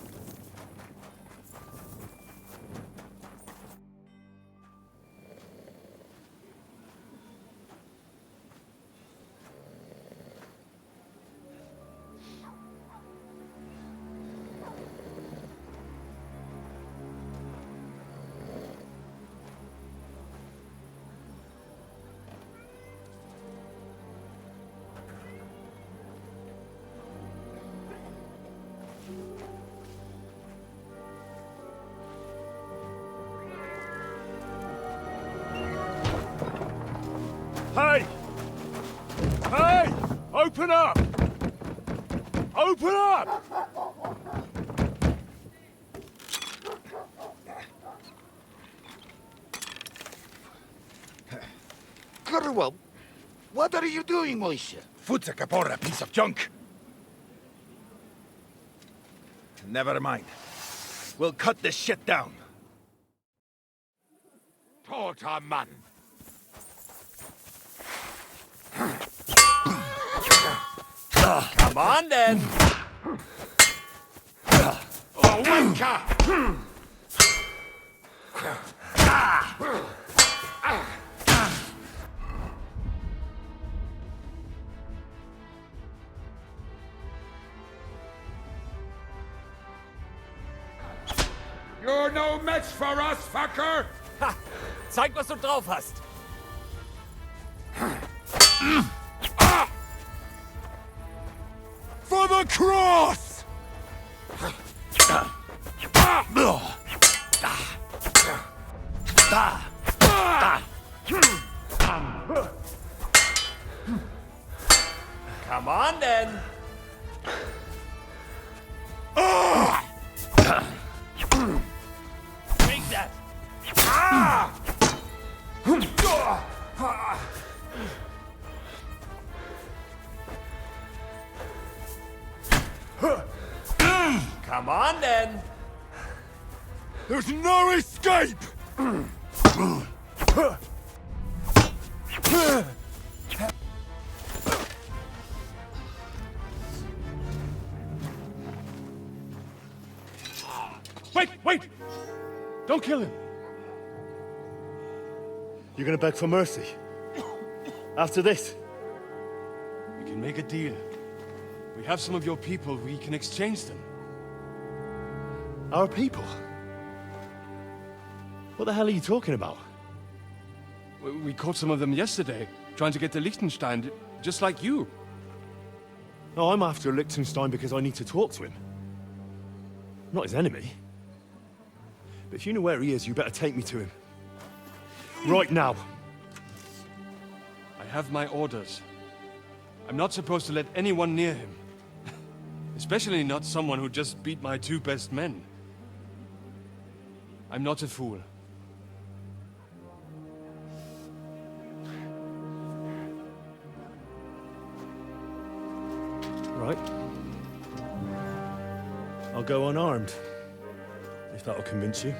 Hey! Hey! Open up! Open up! Kurwa, what are you doing, Moishe? Foot's a capora, piece of junk. Never mind. We'll cut this shit down. Toter Mann! Come on, then. Oh, Winka! You're no match for us, fucker! Ha! Zeig, was du drauf hast. For the cross! Come on, then. Take that. Come on, then. There's no escape! Wait, wait! Don't kill him. You're gonna beg for mercy? After this? We can make a deal. We have some of your people. We can exchange them. Our people? What the hell are you talking about? We caught some of them yesterday, trying to get to Liechtenstein, just like you. No, I'm after Liechtenstein because I need to talk to him. I'm not his enemy. But if you know where he is, you better take me to him. Right now. I have my orders. I'm not supposed to let anyone near him. Especially not someone who just beat my 2 best men. I'm not a fool. Right. I'll go unarmed, if that'll convince you.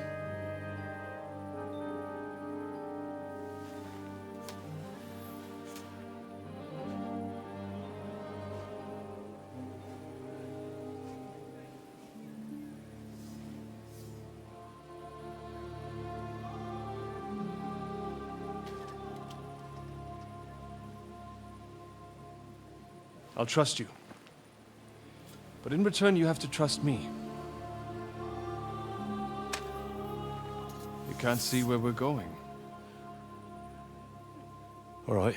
I'll trust you. But in return, you have to trust me. You can't see where we're going. All right.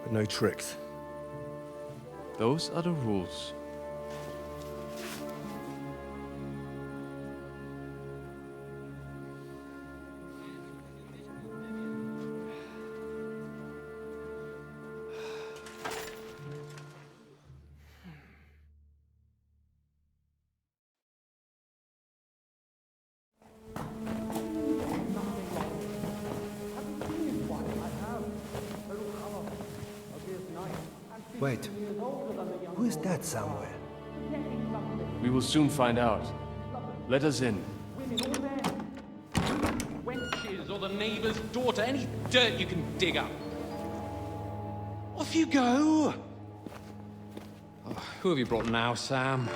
But no tricks. Those are the rules. Wait, who is that somewhere? We will soon find out. Let us in. Wenches or the neighbor's daughter, any dirt you can dig up. Off you go! Oh, who have you brought now, Sam?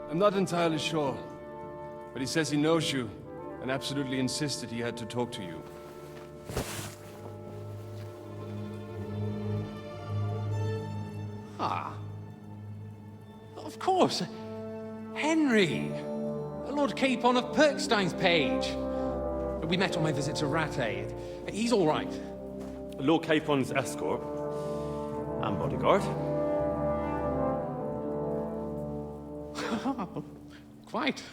I'm not entirely sure. But he says he knows you, and absolutely insisted he had to talk to you. Ah. Of course. Henry. Lord Capon of Perkstein's page. We met on my visit to Rattay. He's all right. Lord Capon's escort. And bodyguard. Quite.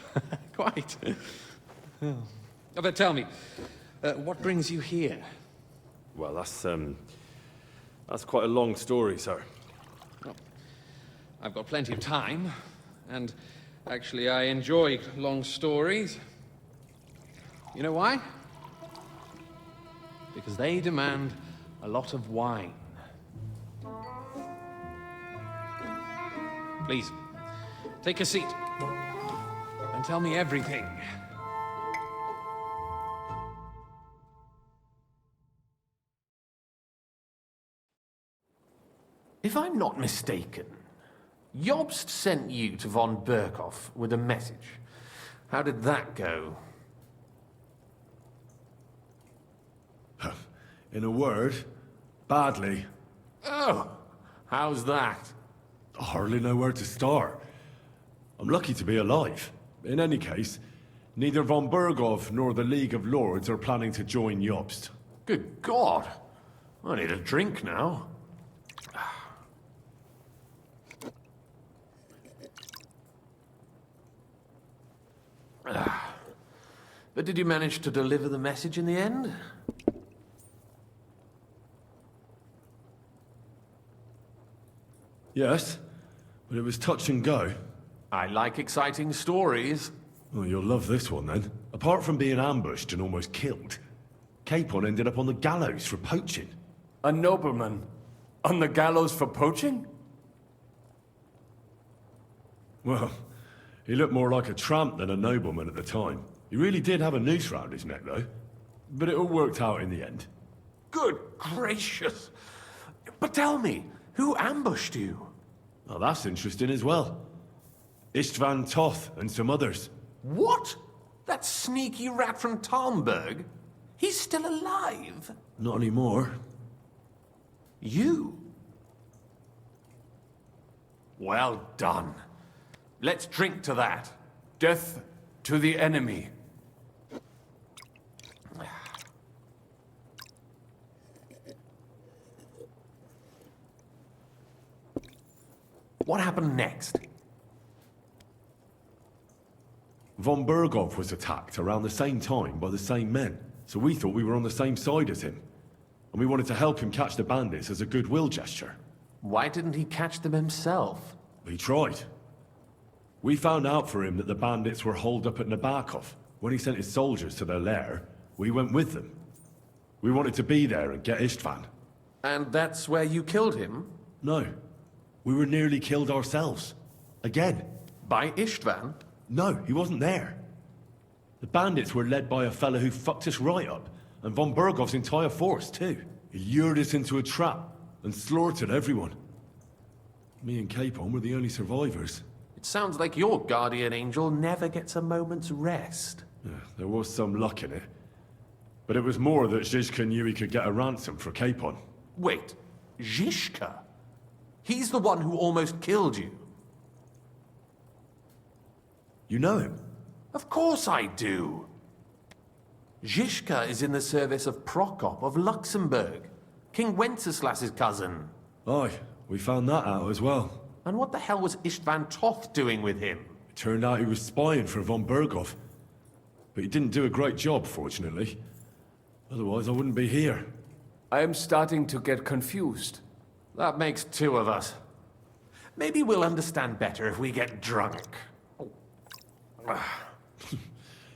Quite. Oh, but tell me, what brings you here? Well, that's quite a long story, sir. Well, I've got plenty of time, and actually I enjoy long stories. You know why? Because they demand a lot of wine. Please, take a seat, and tell me everything. If I'm not mistaken, Jobst sent you to von Berkhoff with a message. How did that go? In a word, badly. Oh, how's that? I hardly know where to start. I'm lucky to be alive. In any case, neither von Berghoff nor the League of Lords are planning to join Jobst. Good God. I need a drink now. But did you manage to deliver the message in the end? Yes, but it was touch and go. I like exciting stories. Well, you'll love this one then. Apart from being ambushed and almost killed, Capon ended up on the gallows for poaching. A nobleman? On the gallows for poaching? Well, he looked more like a tramp than a nobleman at the time. He really did have a noose round his neck, though. But it all worked out in the end. Good gracious. But tell me, who ambushed you? Oh, that's interesting as well. Istvan Toth and some others. What? That sneaky rat from Talmberg? He's still alive? Not anymore. You? Well done. Let's drink to that. Death to the enemy. What happened next? Von Berghoff was attacked around the same time by the same men, so we thought we were on the same side as him. And we wanted to help him catch the bandits as a goodwill gesture. Why didn't he catch them himself? He tried. We found out for him that the bandits were holed up at Nabokov. When he sent his soldiers to their lair, we went with them. We wanted to be there and get Istvan. And that's where you killed him? No. We were nearly killed ourselves. Again. By Istvan? No, he wasn't there. The bandits were led by a fella who fucked us right up, and von Bergov's entire force, too. He lured us into a trap and slaughtered everyone. Me and Capon were the only survivors. It sounds like your guardian angel never gets a moment's rest. Yeah, there was some luck in it. But it was more that Zizka knew he could get a ransom for Capon. Wait, Zizka? He's the one who almost killed you. You know him? Of course I do. Zizka is in the service of Prokop of Luxembourg, King Wenceslas's cousin. Aye, we found that out as well. And what the hell was Istvan Toth doing with him? It turned out he was spying for von Berghoff. But he didn't do a great job, fortunately. Otherwise, I wouldn't be here. I am starting to get confused. That makes two of us. Maybe we'll understand better if we get drunk.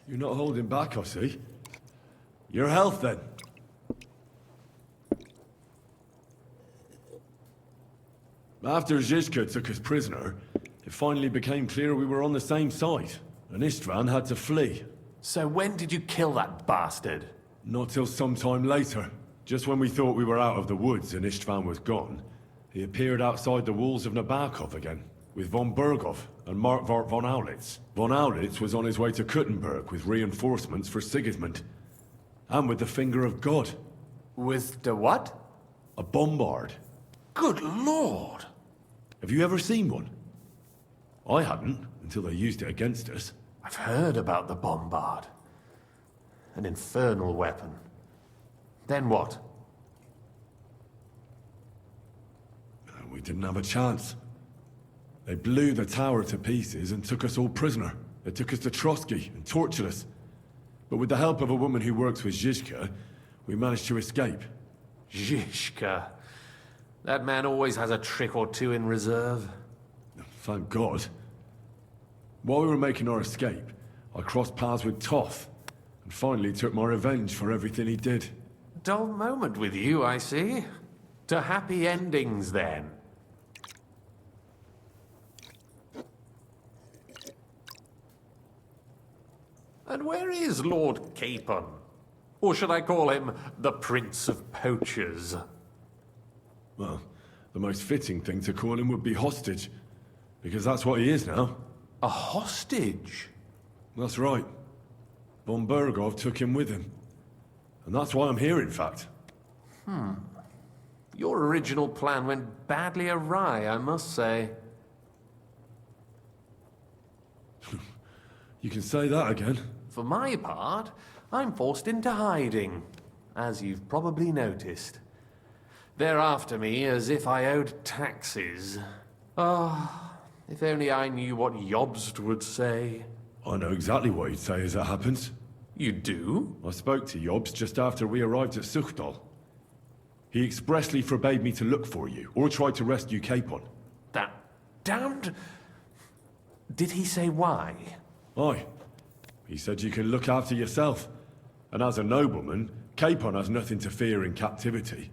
You're not holding back, I see. Your health, then. After Zizka took us prisoner, it finally became clear we were on the same side, and Istvan had to flee. So when did you kill that bastard? Not till some time later. Just when we thought we were out of the woods and Istvan was gone, he appeared outside the walls of Nabokov again, with von Berghoff and Markvart von Aulitz. Von Aulitz was on his way to Kuttenberg with reinforcements for Sigismund. And with the finger of God. With the what? A bombard. Good lord! Have you ever seen one? I hadn't, until they used it against us. I've heard about the bombard. An infernal weapon. Then what? We didn't have a chance. They blew the tower to pieces and took us all prisoner. They took us to Trotsky and tortured us. But with the help of a woman who works with Zizka, we managed to escape. Zizka. That man always has a trick or two in reserve. Thank God. While we were making our escape, I crossed paths with Toth, and finally took my revenge for everything he did. Dull moment with you, I see. To happy endings, then. And where is Lord Capon? Or should I call him the Prince of Poachers? Well, the most fitting thing to call him would be hostage, because that's what he is now. A hostage? That's right. Von Berghoff took him with him. And that's why I'm here, in fact. Your original plan went badly awry, I must say. You can say that again. For my part, I'm forced into hiding, as you've probably noticed. They're after me as if I owed taxes. If only I knew what Jobst would say. I know exactly what he'd say as it happens. You do? I spoke to Jobst just after we arrived at Suchdal. He expressly forbade me to look for you, or try to rescue Capon. That damned... Did he say why? Aye. He said you can look after yourself. And as a nobleman, Capon has nothing to fear in captivity.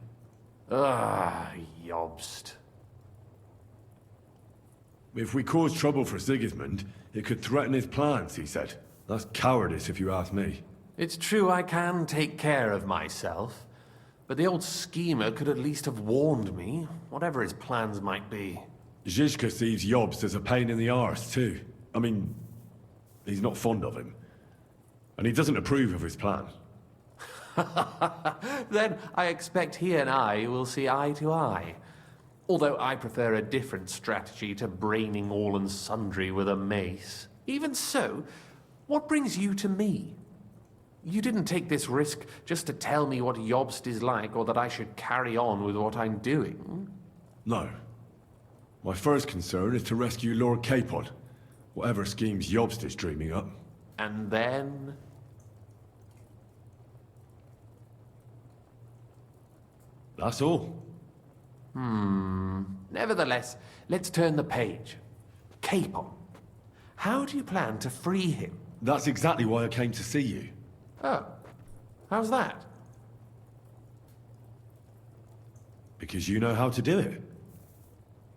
Jobst. If we cause trouble for Sigismund, it could threaten his plans, he said. That's cowardice, if you ask me. It's true I can take care of myself, but the old schemer could at least have warned me, whatever his plans might be. Zizka sees Jobst as a pain in the arse, too. I mean, he's not fond of him. And he doesn't approve of his plan. Then I expect he and I will see eye to eye. Although I prefer a different strategy to braining all and sundry with a mace. Even so, what brings you to me? You didn't take this risk just to tell me what Jobst is like, or that I should carry on with what I'm doing. No. My first concern is to rescue Lord Capon, whatever schemes Jobst is dreaming up. And then... That's all. Nevertheless, let's turn the page. Capon. How do you plan to free him? That's exactly why I came to see you. Oh. How's that? Because you know how to do it.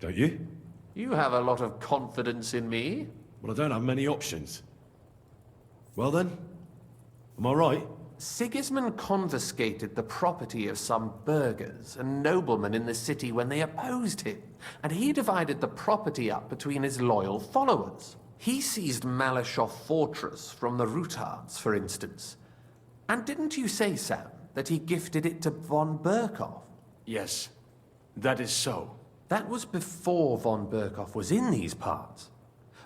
Don't you? You have a lot of confidence in me. Well, I don't have many options. Well then, am I right? Sigismund confiscated the property of some burghers and noblemen in the city when they opposed him, and he divided the property up between his loyal followers. He seized Malashov Fortress from the Rutards, for instance. And didn't you say, Sam, that he gifted it to von Berkhoff? Yes, that is so. That was before von Berkhoff was in these parts.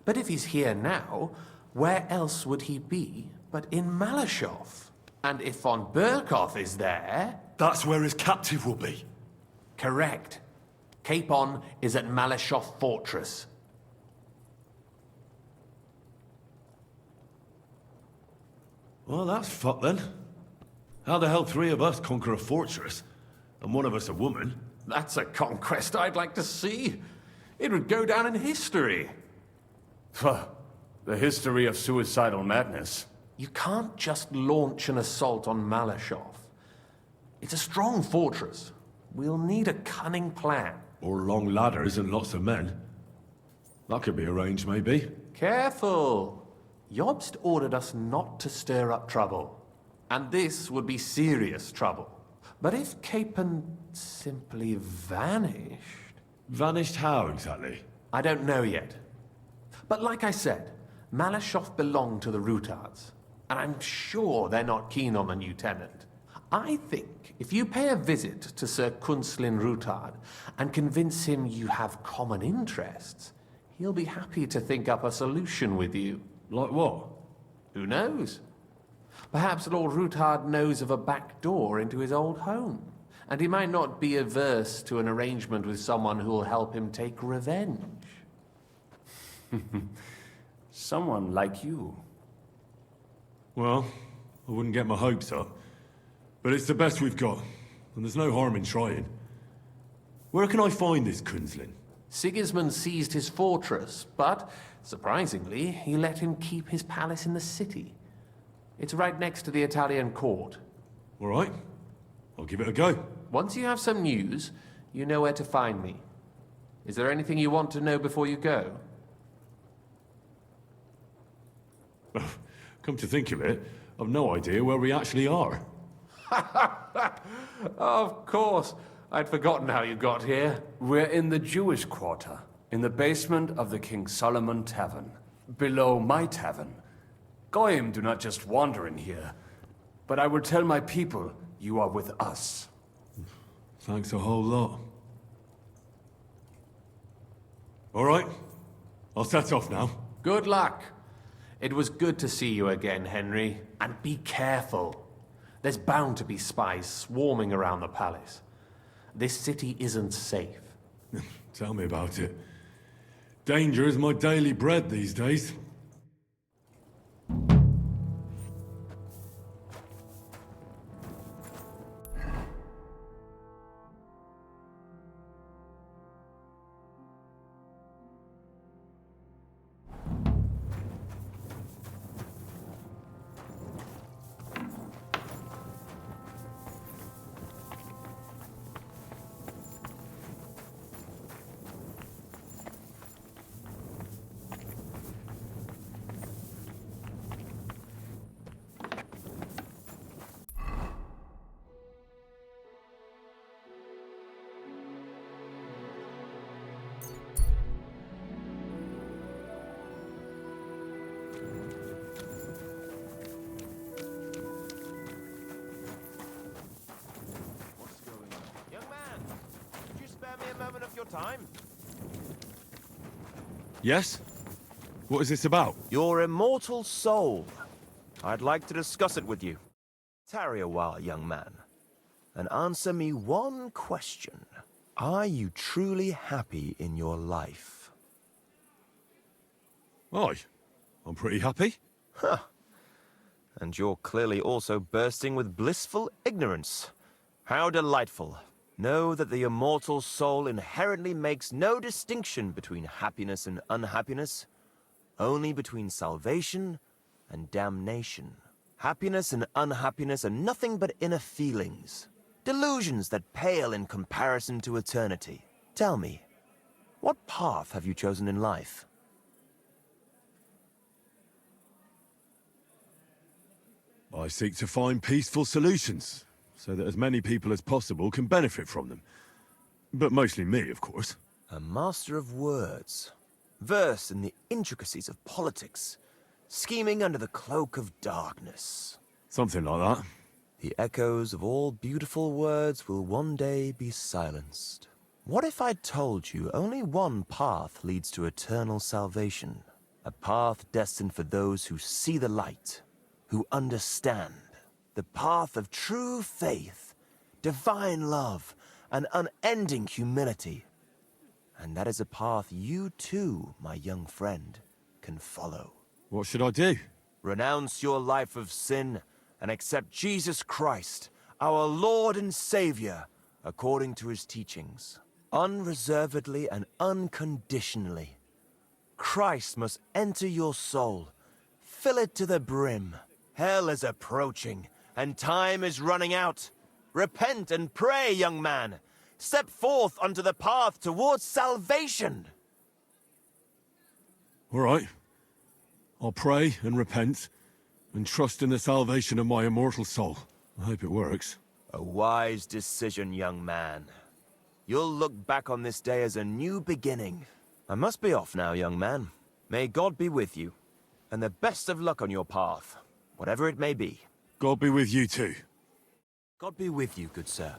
But if he's here now, where else would he be but in Malashov? And if von Berkhoff is there... That's where his captive will be. Correct. Capon is at Malashov Fortress. Well, that's fucked then. How the hell three of us conquer a fortress, and one of us a woman? That's a conquest I'd like to see. It would go down in history. The history of suicidal madness. You can't just launch an assault on Malashov. It's a strong fortress. We'll need a cunning plan. Or long ladders and lots of men. That could be arranged, maybe. Careful! Jobst ordered us not to stir up trouble. And this would be serious trouble. But if Capon simply vanished... Vanished how, exactly? I don't know yet. But like I said, Malashov belonged to the Rutards. And I'm sure they're not keen on the new tenant. I think if you pay a visit to Sir Kunslin Rutard and convince him you have common interests, he'll be happy to think up a solution with you. Like what? Who knows? Perhaps Lord Rutard knows of a back door into his old home, and he might not be averse to an arrangement with someone who'll help him take revenge. Someone like you. Well, I wouldn't get my hopes up. But it's the best we've got, and there's no harm in trying. Where can I find this Kunslin? Sigismund seized his fortress, but, surprisingly, he let him keep his palace in the city. It's right next to the Italian court. All right. I'll give it a go. Once you have some news, you know where to find me. Is there anything you want to know before you go? Come to think of it, I've no idea where we actually are. Of course. I'd forgotten how you got here. We're in the Jewish quarter, in the basement of the King Solomon Tavern, below my tavern. Goyim do not just wander in here, but I will tell my people you are with us. Thanks a whole lot. All right, I'll set off now. Good luck. It was good to see you again, Henry. And be careful. There's bound to be spies swarming around the palace. This city isn't safe. Tell me about it. Danger is my daily bread these days. Time? Yes? What is this about? Your immortal soul. I'd like to discuss it with you. Tarry a while, young man, and answer me one question. Are you truly happy in your life? Aye, I'm pretty happy. Huh. And you're clearly also bursting with blissful ignorance. How delightful. Know that the immortal soul inherently makes no distinction between happiness and unhappiness, only between salvation and damnation. Happiness and unhappiness are nothing but inner feelings, delusions that pale in comparison to eternity. Tell me, what path have you chosen in life? I seek to find peaceful solutions, so that as many people as possible can benefit from them. But mostly me, of course. A master of words, versed in the intricacies of politics, scheming under the cloak of darkness. Something like that. The echoes of all beautiful words will one day be silenced. What if I told you only one path leads to eternal salvation? A path destined for those who see the light, who understand. The path of true faith, divine love, and unending humility. And that is a path you too, my young friend, can follow. What should I do? Renounce your life of sin and accept Jesus Christ, our Lord and Savior, according to his teachings. Unreservedly and unconditionally. Christ must enter your soul. Fill it to the brim. Hell is approaching, and time is running out. Repent and pray, young man. Step forth onto the path towards salvation. All right. I'll pray and repent, and trust in the salvation of my immortal soul. I hope it works. A wise decision, young man. You'll look back on this day as a new beginning. I must be off now, young man. May God be with you, and the best of luck on your path, whatever it may be. God be with you too. God be with you, good sir.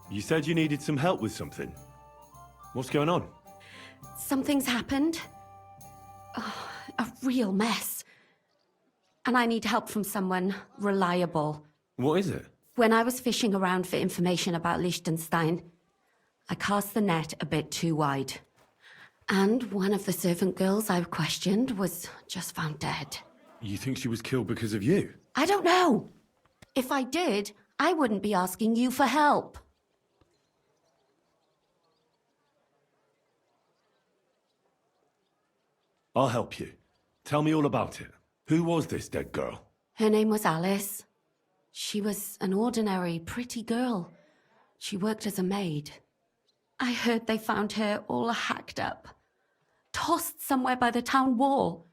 You said you needed some help with something. What's going on? Something's happened. Oh, a real mess. And I need help from someone reliable. What is it? When I was fishing around for information about Liechtenstein, I cast the net a bit too wide. And one of the servant girls I questioned was just found dead. You think she was killed because of you? I don't know. If I did, I wouldn't be asking you for help. I'll help you. Tell me all about it. Who was this dead girl? Her name was Alice. She was an ordinary, pretty girl. She worked as a maid. I heard they found her all hacked up, tossed somewhere by the town wall.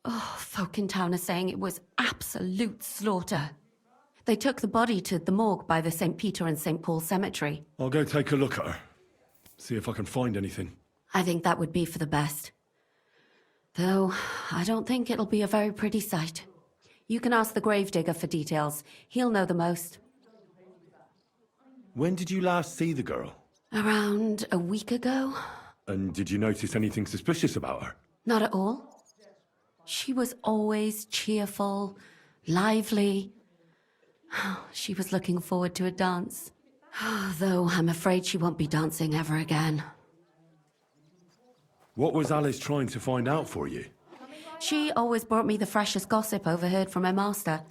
Oh, folk in town are saying it was absolute slaughter. They took the body to the morgue by the St. Peter and St. Paul cemetery. I'll go take a look at her. See if I can find anything. I think that would be for the best. Though, I don't think it'll be a very pretty sight. You can ask the gravedigger for details. He'll know the most. When did you last see the girl? Around a week ago? And did you notice anything suspicious about her? Not at all. She was always cheerful, lively. She was looking forward to a dance. Though I'm afraid she won't be dancing ever again. What was Alice trying to find out for you? She always brought me the freshest gossip overheard from her master.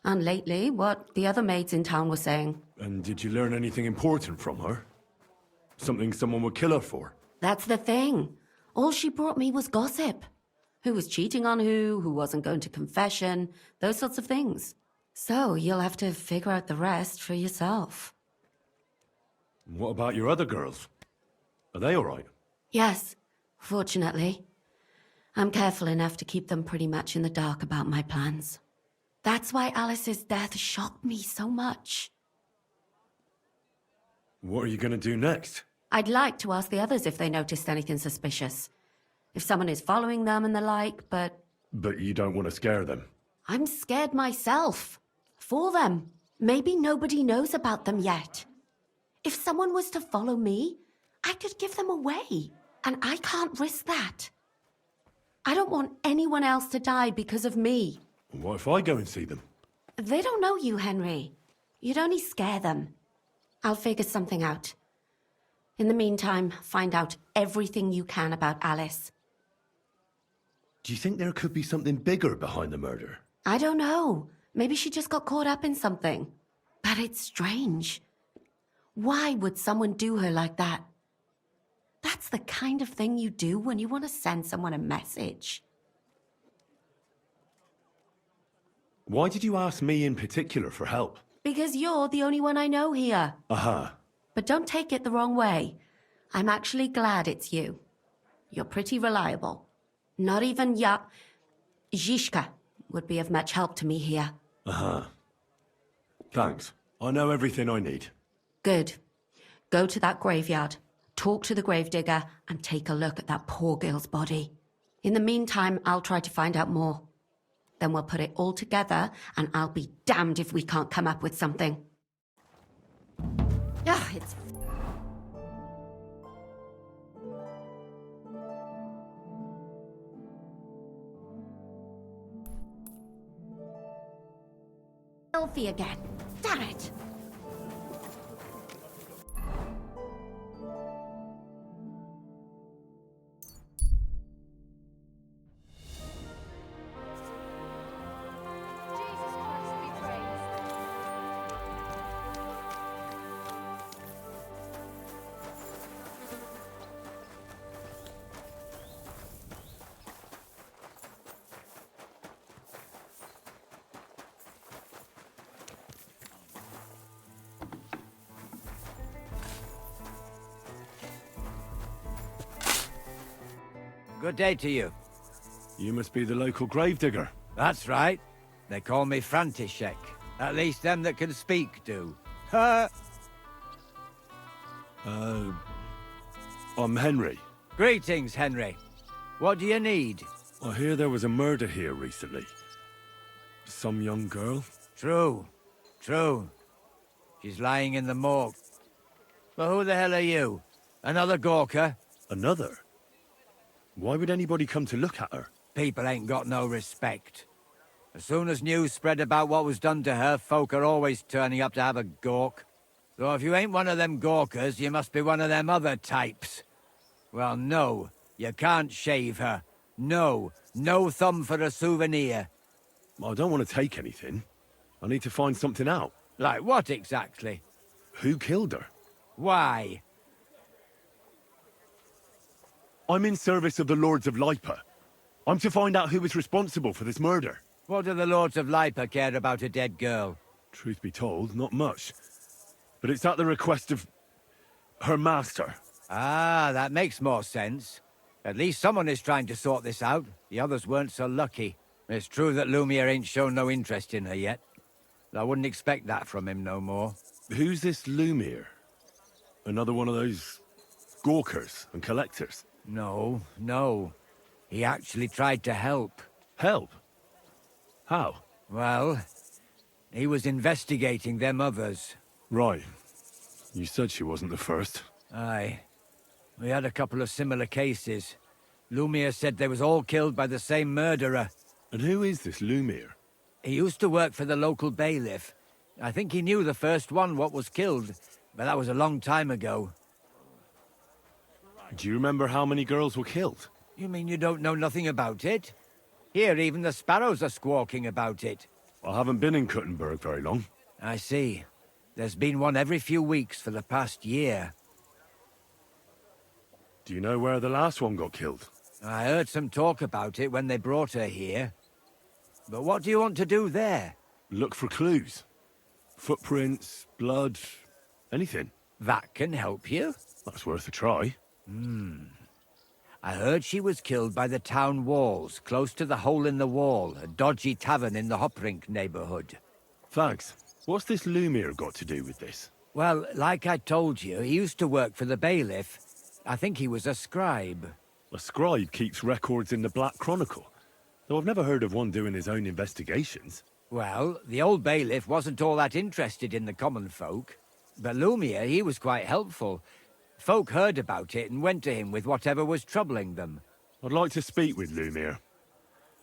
And lately, what the other maids in town were saying. And did you learn anything important from her? Something someone would kill her for? That's the thing. All she brought me was gossip. Who was cheating on who wasn't going to confession, those sorts of things. So you'll have to figure out the rest for yourself. What about your other girls? Are they all right? Yes, fortunately. I'm careful enough to keep them pretty much in the dark about my plans. That's why Alice's death shocked me so much. What are you gonna do next? I'd like to ask the others if they noticed anything suspicious. If someone is following them and the like, but... But you don't want to scare them. I'm scared myself. For them. Maybe nobody knows about them yet. If someone was to follow me, I could give them away. And I can't risk that. I don't want anyone else to die because of me. What if I go and see them? They don't know you, Henry. You'd only scare them. I'll figure something out. In the meantime, find out everything you can about Alice. Do you think there could be something bigger behind the murder? I don't know. Maybe she just got caught up in something. But it's strange. Why would someone do her like that? That's the kind of thing you do when you want to send someone a message. Why did you ask me in particular for help? Because you're the only one I know here. Uh-huh. But don't take it the wrong way. I'm actually glad it's you. You're pretty reliable. Not even Zhishka would be of much help to me here. Uh-huh. Thanks. I know everything I need. Good. Go to that graveyard, talk to the gravedigger, and take a look at that poor girl's body. In the meantime, I'll try to find out more. Then we'll put it all together, and I'll be damned if we can't come up with something. It's... Filthy again. Damn it! Good day to you. You must be the local gravedigger. That's right. They call me František. At least them that can speak do. I'm Henry. Greetings, Henry. What do you need? I hear there was a murder here recently. Some young girl? True. She's lying in the morgue. But who the hell are you? Another Gawker? Another? Why would anybody come to look at her? People ain't got no respect. As soon as news spread about what was done to her, folk are always turning up to have a gawk. So if you ain't one of them Gawkers, you must be one of them other types. Well, no, you can't shave her. No thumb for a souvenir. I don't want to take anything. I need to find something out. Like what exactly? Who killed her? Why? I'm in service of the Lords of Lipa. I'm to find out who was responsible for this murder. What do the Lords of Lipa care about a dead girl? Truth be told, not much. But it's at the request of her master. Ah, that makes more sense. At least someone is trying to sort this out. The others weren't so lucky. It's true that Lumiere ain't shown no interest in her yet. I wouldn't expect that from him no more. Who's this Lumiere? Another one of those gawkers and collectors? No. He actually tried to help. Help? How? Well, he was investigating them others. Right. You said she wasn't the first. Aye. We had a couple of similar cases. Lumiere said they was all killed by the same murderer. And who is this Lumiere? He used to work for the local bailiff. I think he knew the first one what was killed, but that was a long time ago. Do you remember how many girls were killed? You mean you don't know nothing about it? Here, even the sparrows are squawking about it. I haven't been in Kuttenberg very long. I see. There's been one every few weeks for the past year. Do you know where the last one got killed? I heard some talk about it when they brought her here. But what do you want to do there? Look for clues. Footprints, blood, anything. That can help you? That's worth a try. I heard she was killed by the town walls, close to the Hole in the Wall, a dodgy tavern in the Hoprink neighborhood. Thanks. What's this Lumiere got to do with this? Well, like I told you, he used to work for the bailiff. I think he was a scribe. A scribe keeps records in the Black Chronicle, though I've never heard of one doing his own investigations. Well, the old bailiff wasn't all that interested in the common folk. But Lumiere, he was quite helpful. Folk heard about it and went to him with whatever was troubling them. I'd like to speak with Lumiere.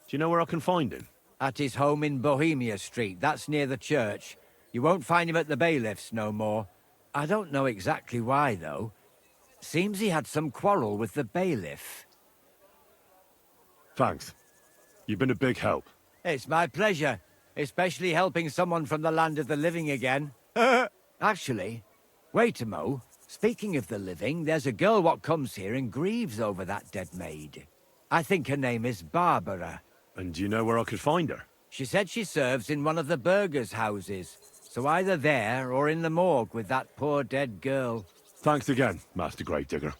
Do you know where I can find him? At his home in Bohemia Street, that's near the church. You won't find him at the bailiff's no more. I don't know exactly why, though. Seems he had some quarrel with the bailiff. Thanks. You've been a big help. It's my pleasure, especially helping someone from the land of the living again. Actually, wait a mo. Speaking of the living, there's a girl what comes here and grieves over that dead maid. I think her name is Barbara. And do you know where I could find her? She said she serves in one of the burgers' houses, so either there or in the morgue with that poor dead girl. Thanks again, Master Gravedigger.